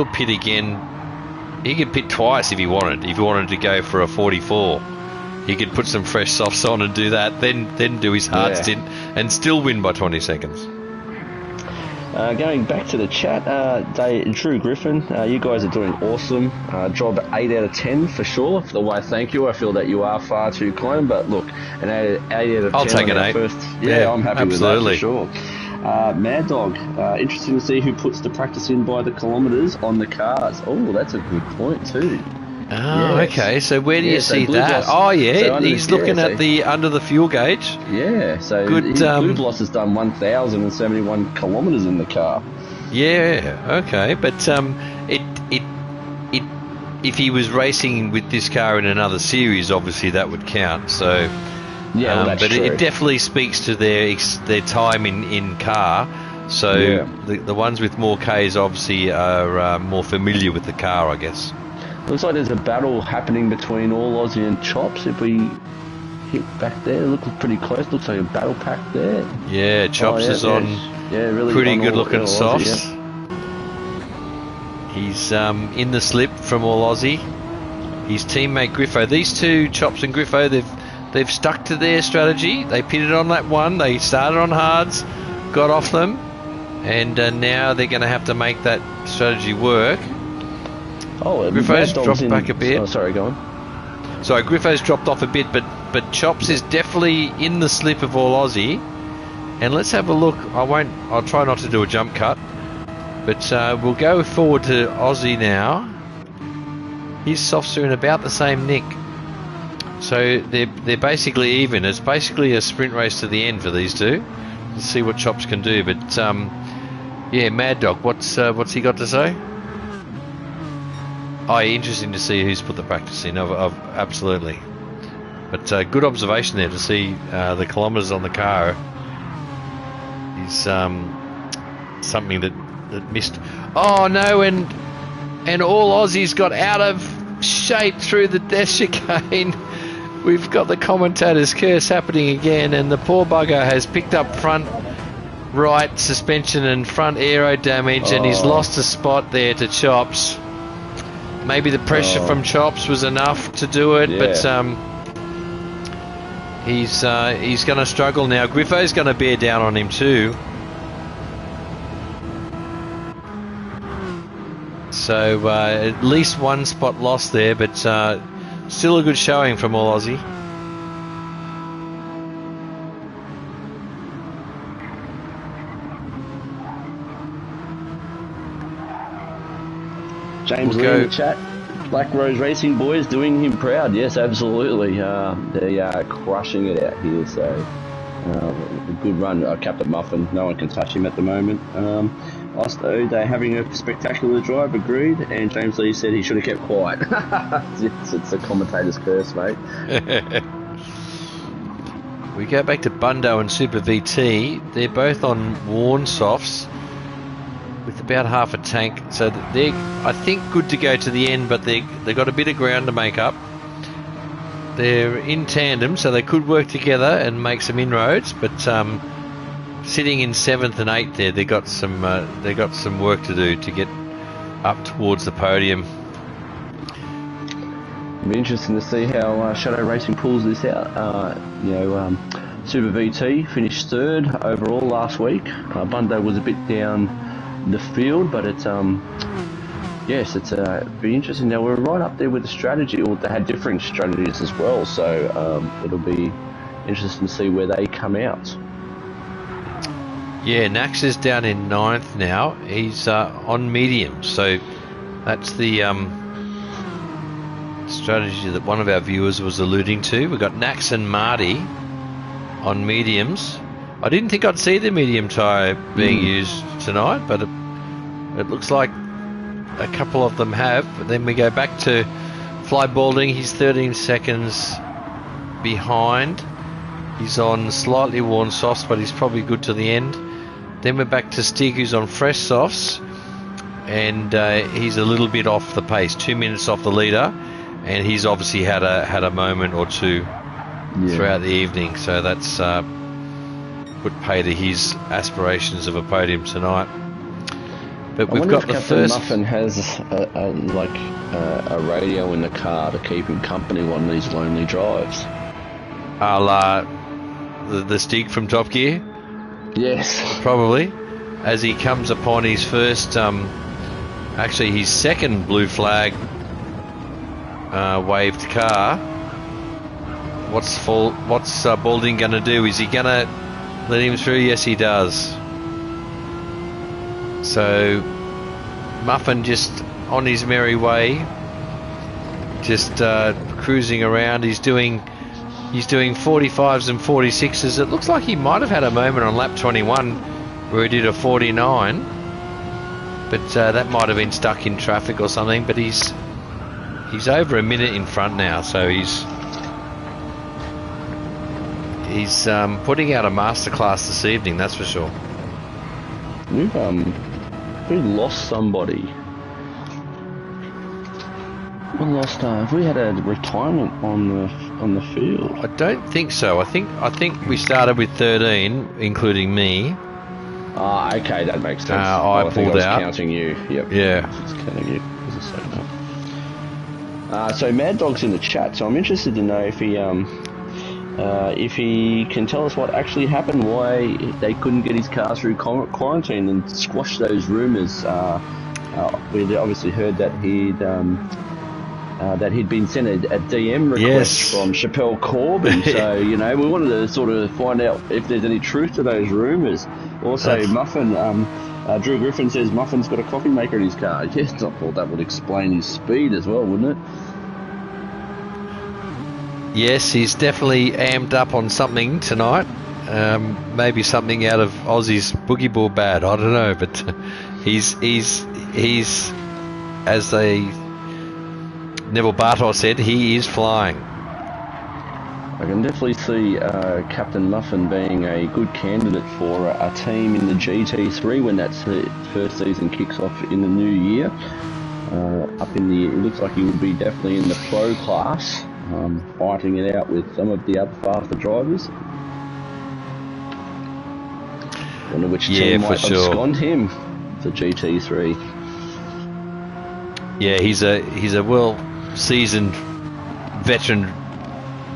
pit again. He could pit twice if he wanted. If he wanted to go for a 44, he could put some fresh softs on and do that. Then do his hard stint and still win by 20 seconds. Going back to the chat, Drew Griffin, you guys are doing awesome. Job 8 out of 10 for sure. For the way, thank you. I feel that you are far too kind, but look, an 8 out of 10. I'll take an 8. I'm happy with that for sure. Mad Dog, interesting to see who puts the practice in by the kilometres on the cars. Oh, that's a good point too. Oh, yes. Okay. So where do you see that? He's looking at the under the fuel gauge. Yeah. So good. Blue Bloss has done 1,071 kilometres in the car. Yeah. Okay. But if he was racing with this car in another series, obviously that would count. So. Yeah, that's but true. It definitely speaks to their time in car. So the ones with more Ks obviously are more familiar with the car, I guess. Looks like there's a battle happening between All Aussie and Chops. If we hit back there, it looks pretty close. Looks like a battle pack there. Yeah, Chops is on really pretty on good looking softs. Yeah. He's in the slip from All Aussie. His teammate Griffo. These two, Chops and Griffo, they've stuck to their strategy. They pitted on lap 1. They started on hards, got off them, and now they're going to have to make that strategy work. Oh, Griffo's dropped back a bit. Oh, sorry, go on. Sorry, Griffo's dropped off a bit, but Chops is definitely in the slip of All Aussie. And let's have a look. I'll try not to do a jump cut, but we'll go forward to Aussie now. His softs are in about the same nick, so they're basically even. It's basically a sprint race to the end for these two. Let's see what Chops can do. But yeah, Mad Dog, what's he got to say? Oh, interesting to see who's put the practice in. Of absolutely. But good observation there to see the kilometres on the car is something that missed. Oh no, and All Aussies got out of shape through the death chicane. We've got the commentator's curse happening again, and the poor bugger has picked up front right suspension and front aero damage, and he's lost a spot there to Chops. Maybe the pressure from Chops was enough to do it, but he's going to struggle now. Griffo's going to bear down on him too. So at least one spot lost there, but still a good showing from All Aussie. James Lee in the chat. Black Rose Racing boys doing him proud. Yes, absolutely. They are crushing it out here. So a good run. Captain Muffin. No one can touch him at the moment. Also, they're having a spectacular drive. Agreed. And James Lee said he should have kept quiet. it's a commentator's curse, mate. We go back to Bundo and Super VT. They're both on worn softs with about half a tank, so they're, I think, good to go to the end, but they've got a bit of ground to make up. They're in tandem, so they could work together and make some inroads, but sitting in 7th and 8th there, they got some work to do to get up towards the podium. It'll be interesting to see how Shadow Racing pulls this out. Super VT finished 3rd overall last week. Bundo was a bit down the field, but it's yes, it's be interesting. Now we're right up there with the strategy, or they had different strategies as well, so it'll be interesting to see where they come out. Yeah, Nax is down in 9th now. He's on medium, so that's the strategy that one of our viewers was alluding to. We've got Nax and Marty on mediums. I didn't think I'd see the medium tyre being used tonight, but it looks like a couple of them have. But then we go back to Fly Balding. He's 13 seconds behind. He's on slightly worn softs, but he's probably good to the end. Then we're back to Stig, who's on fresh softs, and he's a little bit off the pace, 2 minutes off the leader, and he's obviously had a moment or two throughout the evening, so that's would pay to his aspirations of a podium tonight. But we've got the first. Muffin has a radio in the car to keep him company on these lonely drives. A la the Stig from Top Gear. Yes, probably. As he comes upon his first, actually his second blue flag waved car. What's Balding going to do? Is he going to let him through? Yes, he does. So Muffin just on his merry way, just cruising around. He's doing 45s and 46s. It looks like he might have had a moment on lap 21 where he did a 49, but that might have been stuck in traffic or something. But he's over a minute in front now, so he's putting out a masterclass this evening, that's for sure. We lost somebody. Have we had a retirement on the field? I don't think so. I think we started with 13, including me. Okay, that makes sense. I pulled out. Counting you. Yep. Yeah. It's counting you. So Mad Dog's in the chat. So I'm interested to know if he can tell us what actually happened, why they couldn't get his car through quarantine and squash those rumours we'd obviously heard that he'd been sent a DM request from Chappelle Corbin. So, you know, we wanted to sort of find out if there's any truth to those rumours. Also, Muffin, Drew Griffin says Muffin's got a coffee maker in his car. Yes, I thought that would explain his speed as well, wouldn't it? Yes, he's definitely amped up on something tonight. Maybe something out of Ozzy's boogie ball bat. I don't know, but he's as Neville Bartos said, he is flying. I can definitely see Captain Muffin being a good candidate for a team in the GT3 when that first season kicks off in the new year. It looks like he would be definitely in the pro class, fighting it out with some of the other faster drivers. I wonder which team might abscond him for GT3. Yeah, he's a well-seasoned veteran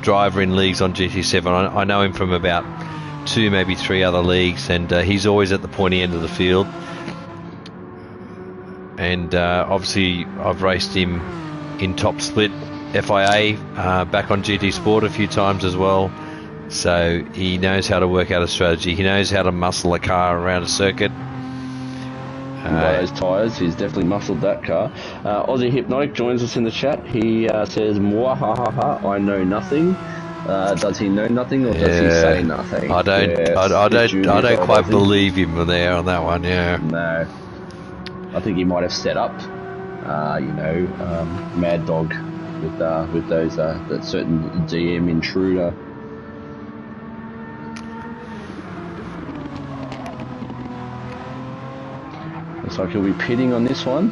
driver in leagues on GT7. I know him from about 2, maybe 3 other leagues, and he's always at the pointy end of the field. And obviously, I've raced him in top split FIA back on GT Sport a few times as well. So he knows how to work out a strategy. He knows how to muscle a car around a circuit. By those tyres, he's definitely muscled that car. Ozzyhipnotic joins us in the chat. He says, "Mwahaha, I know nothing." Does he know nothing, or does he say nothing? I don't. Yes, I don't quite believe him there on that one. Yeah. No. I think he might have set up, Mad Dog with those that certain DM intruder. Looks like he'll be pitting on this one.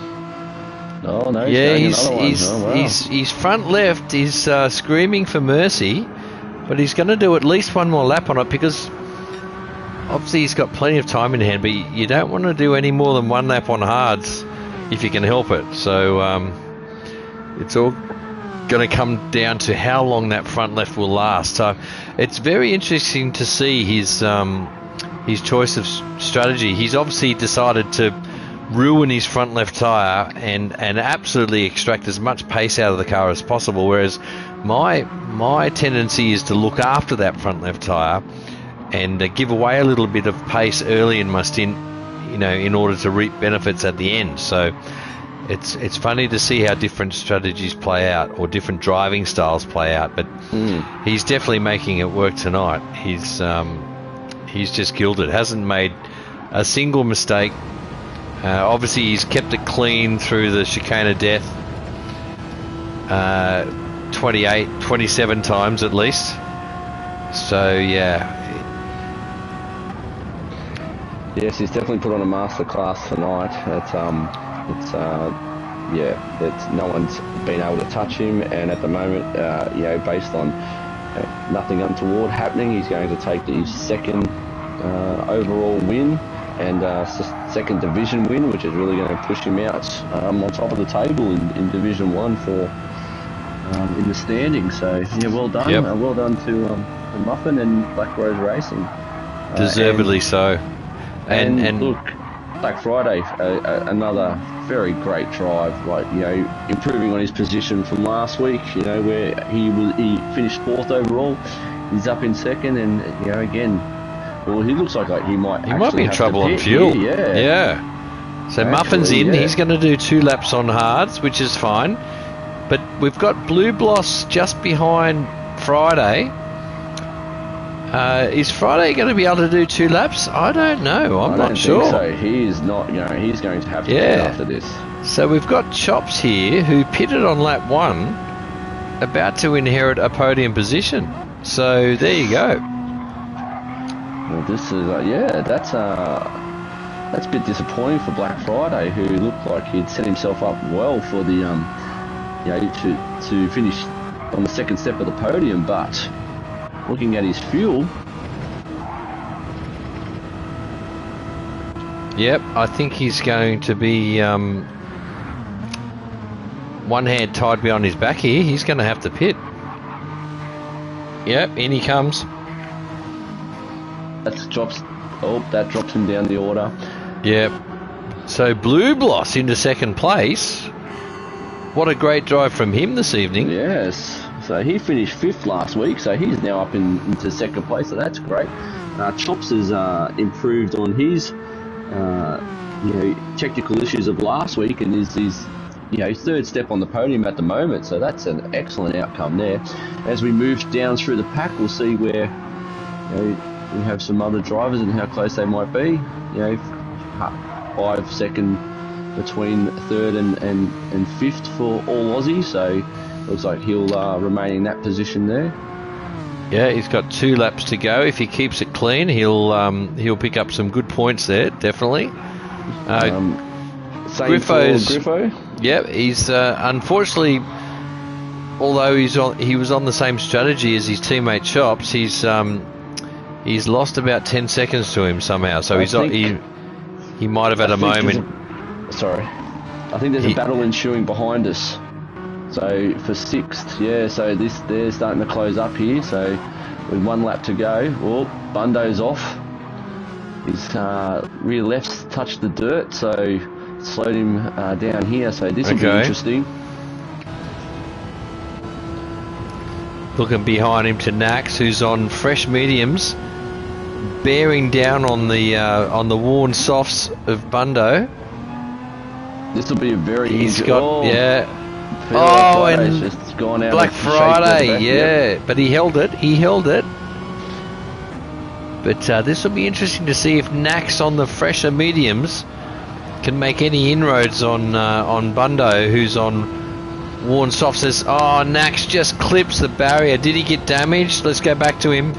Oh no! He's front left is screaming for mercy, but he's going to do at least one more lap on it because obviously he's got plenty of time in hand. But you don't want to do any more than one lap on hards if you can help it. So it's all going to come down to how long that front left will last. So it's very interesting to see his choice of strategy. He's obviously decided to ruin his front left tyre and absolutely extract as much pace out of the car as possible, whereas my tendency is to look after that front left tyre and give away a little bit of pace early in my stint, in order to reap benefits at the end. So it's funny to see how different strategies play out or different driving styles play out, but he's definitely making it work tonight. He's just killed it. Hasn't made a single mistake. Obviously, he's kept it clean through the chicane of death 27 times at least. So, yeah. Yes, he's definitely put on a masterclass tonight. No one's been able to touch him, and at the moment, based on nothing untoward happening, he's going to take his second overall win and second division win, which is really going to push him out on top of the table in Division 1 for in the standings. So yeah, well done. Yep. Well done to Muffin and Black Rose Racing. Deservedly so. And look, Black Friday, another very great drive. Improving on his position from last week. Where he finished 4th overall. He's up in 2nd, and again. Well, he looks like he might be in trouble on fuel. Yeah. So Muffin's in. He's going to do 2 laps on hards, which is fine. But we've got Blue Bloss just behind Friday. Is Friday going to be able to do 2 laps? I don't know. I'm not sure. So he is not. He's going to have to pit after this. So we've got Chops here, who pitted on lap 1, about to inherit a podium position. So there you go. Well, this is that's a bit disappointing for Black Friday, who looked like he'd set himself up well for the to finish on the second step of the podium. But looking at his fuel, yep, I think he's going to be one hand tied behind his back here. He's going to have to pit. Yep, in he comes. That drops him down the order. Yep. So Blue Bloss into second place. What a great drive from him this evening. Yes. So he finished 5th last week, so he's now up into second place, so that's great. Chops has improved on his technical issues of last week, and is his 3rd step on the podium at the moment, so that's an excellent outcome there. As we move down through the pack, we'll see where we have some other drivers and how close they might be. 5 second between 3rd and 5th for all Aussie, so looks like he'll remain in that position there. Yeah, he's got 2 laps to go. If he keeps it clean, he'll pick up some good points there, definitely. Griffo. Yeah, he's unfortunately, although he was on the same strategy as his teammate Chops, he's lost about 10 seconds to him somehow. So he might have had a moment. I think there's a battle ensuing behind us. So for 6th, so they're starting to close up here. So with 1 lap to go, Bundo's off. His rear left's touched the dirt, so slowed him down here. So this will be interesting. Looking behind him to Nax, who's on fresh mediums, bearing down on the worn softs of Bundo. This will be a very and just gone out Black Friday, but he held it. But this will be interesting to see if Nax on the fresher mediums can make any inroads on Bundo, who's on worn softs. Nax just clips the barrier. Did he get damaged? Let's go back to him.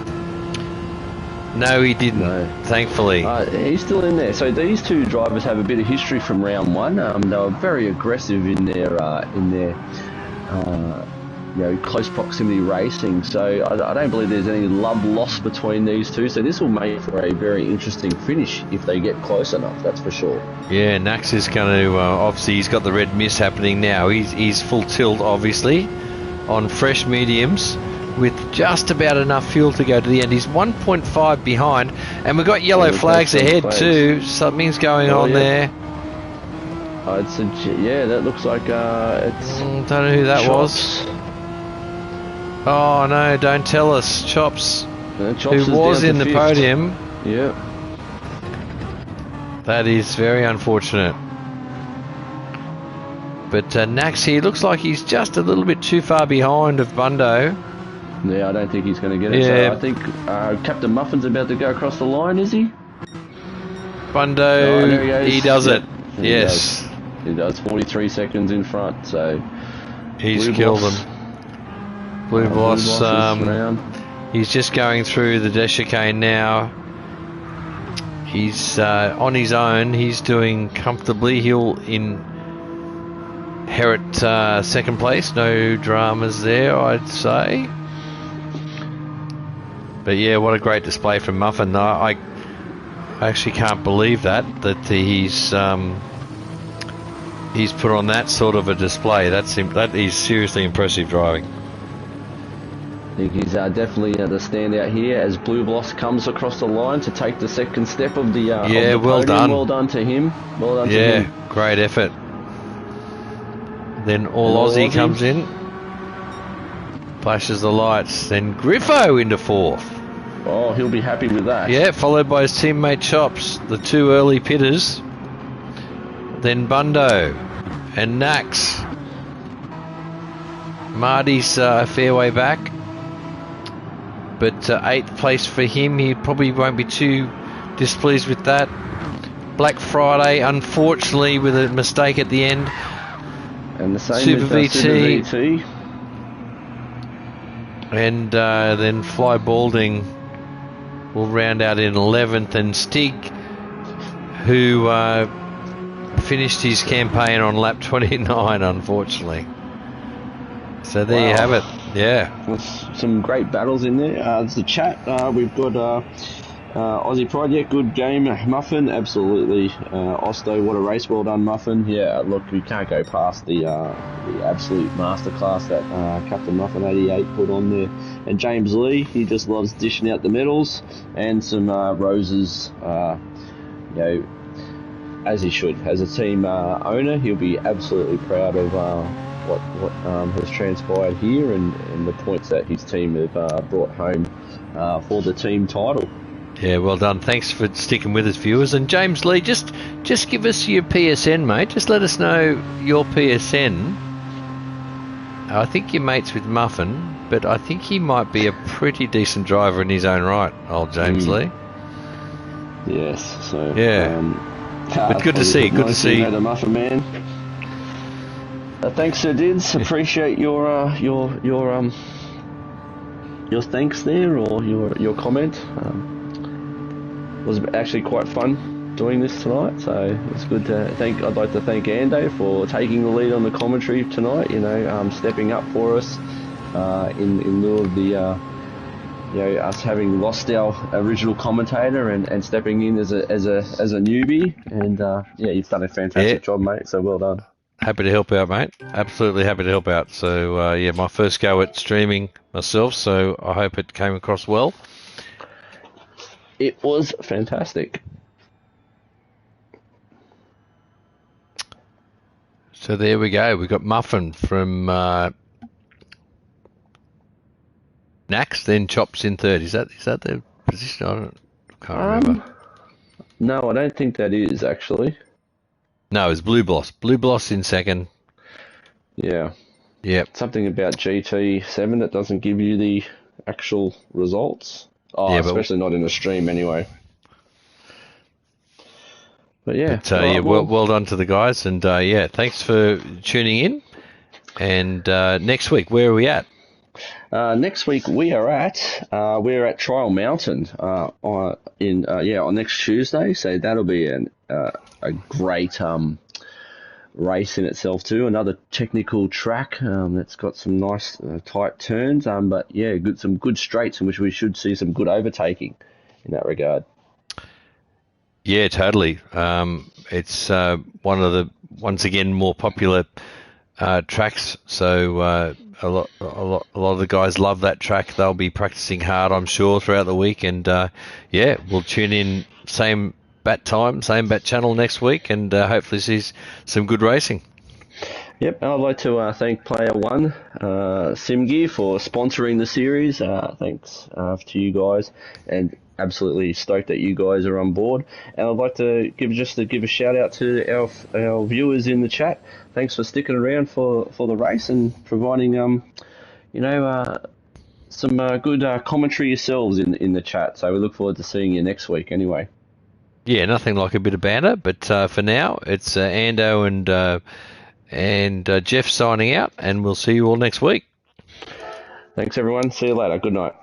No, he didn't. No. Thankfully, he's still in there. So these 2 drivers have a bit of history from round 1. They were very aggressive in their close proximity racing. So I don't believe there's any love lost between these 2. So this will make for a very interesting finish if they get close enough. That's for sure. Yeah, Nax is going to obviously he's got the red mist happening now. He's full tilt, obviously, on fresh mediums, with just about enough fuel to go to the end. He's 1.5 behind, and we've got yellow flags ahead too. Something's going on there. That looks like it's... don't know who that was. Oh no, don't tell us. Chops, who was in the podium. Yeah. That is very unfortunate. But Nax here looks like he's just a little bit too far behind of Bundo. Yeah, I don't think he's going to get it. Yeah. So I think Captain Muffin's about to go across the line, is he? Bundo, he does it. Yes. He does. 43 seconds in front, so... He's killed him. Blue Bloss, he's just going through the dash chicane now. He's on his own. He's doing comfortably. He'll inherit second place. No dramas there, I'd say. But yeah, what a great display from Muffin. I actually can't believe that he's put on that sort of a display. That is seriously impressive driving. I think he's definitely the standout here as Blue Bloss comes across the line to take the second step of the of the well podium. done. Well done to him. Well done to him. Great effort. Then All Aussie comes in, flashes the lights. Then Griffo into 4th. Oh, he'll be happy with that. Yeah, followed by his teammate Chops, the 2 early pitters. Then Bundo and Nax. Marty's a fair way back, but 8th place for him. He probably won't be too displeased with that. Black Friday, unfortunately, with a mistake at the end. And the same Super with VT. Super VT. And then Fly Balding will round out in 11th, and Stig, who finished his campaign on lap 29, unfortunately. So there you have it. Yeah. There's some great battles in there. There's the chat. We've got Aussie Pride. Yeah, good game. Muffin, absolutely. Osto, what a race. Well done, Muffin. Yeah, look, we can't go past the absolute masterclass that Captain Muffin 88 put on there. And James Lee, he just loves dishing out the medals and some roses. as he should. As a team owner, he'll be absolutely proud of what has transpired here and the points that his team have brought home for the team title. Yeah, well done. Thanks for sticking with us, viewers. And James Lee, just give us your PSN, mate. Just let us know your PSN. I think you're mates with Muffin, but I think he might be a pretty decent driver in his own right, old James Lee. Yes. So yeah. But good to see. Good to see. A Muffin man. Thanks, Sir Dids. Appreciate your thanks there, or your comment. It was actually quite fun doing this tonight, so it's good to I'd like to thank Ando for taking the lead on the commentary tonight. Stepping up for us in lieu of the us having lost our original commentator and stepping in as a newbie. And you've done a fantastic job, mate. So well done. Happy to help out, mate. Absolutely happy to help out. So my first go at streaming myself, so I hope it came across well. It was fantastic. So there we go. We've got Muffin from Nax, then Chops in third. Is that the position? I can't remember. No, I don't think that is actually. No, it's Blue Bloss. Blue Bloss in second. Yeah. Yeah. Something about GT7 that doesn't give you the actual results. Oh, yeah, especially not in a stream anyway. But yeah. But, well done to the guys, and thanks for tuning in. And next week, where are we at? Next week we're at Trial Mountain on next Tuesday. So that'll be a great race in itself too. Another technical track that's got some nice tight turns. But yeah, some good straights in which we should see some good overtaking in that regard. Yeah, totally. It's one of the once again more popular tracks. So a lot of the guys love that track. They'll be practicing hard, I'm sure, throughout the week. And we'll tune in same bat time, same bat channel next week, and hopefully see some good racing. Yep, I'd like to thank Player1 SimGear for sponsoring the series. Thanks to you guys, and absolutely stoked that you guys are on board. And I'd like to give a shout out to our viewers in the chat. Thanks for sticking around for the race and providing some good commentary yourselves in the chat. So we look forward to seeing you next week anyway. Yeah, nothing like a bit of banter, but for now it's Ando and Jeff signing out, and we'll see you all next week. Thanks everyone. See you later. Good night.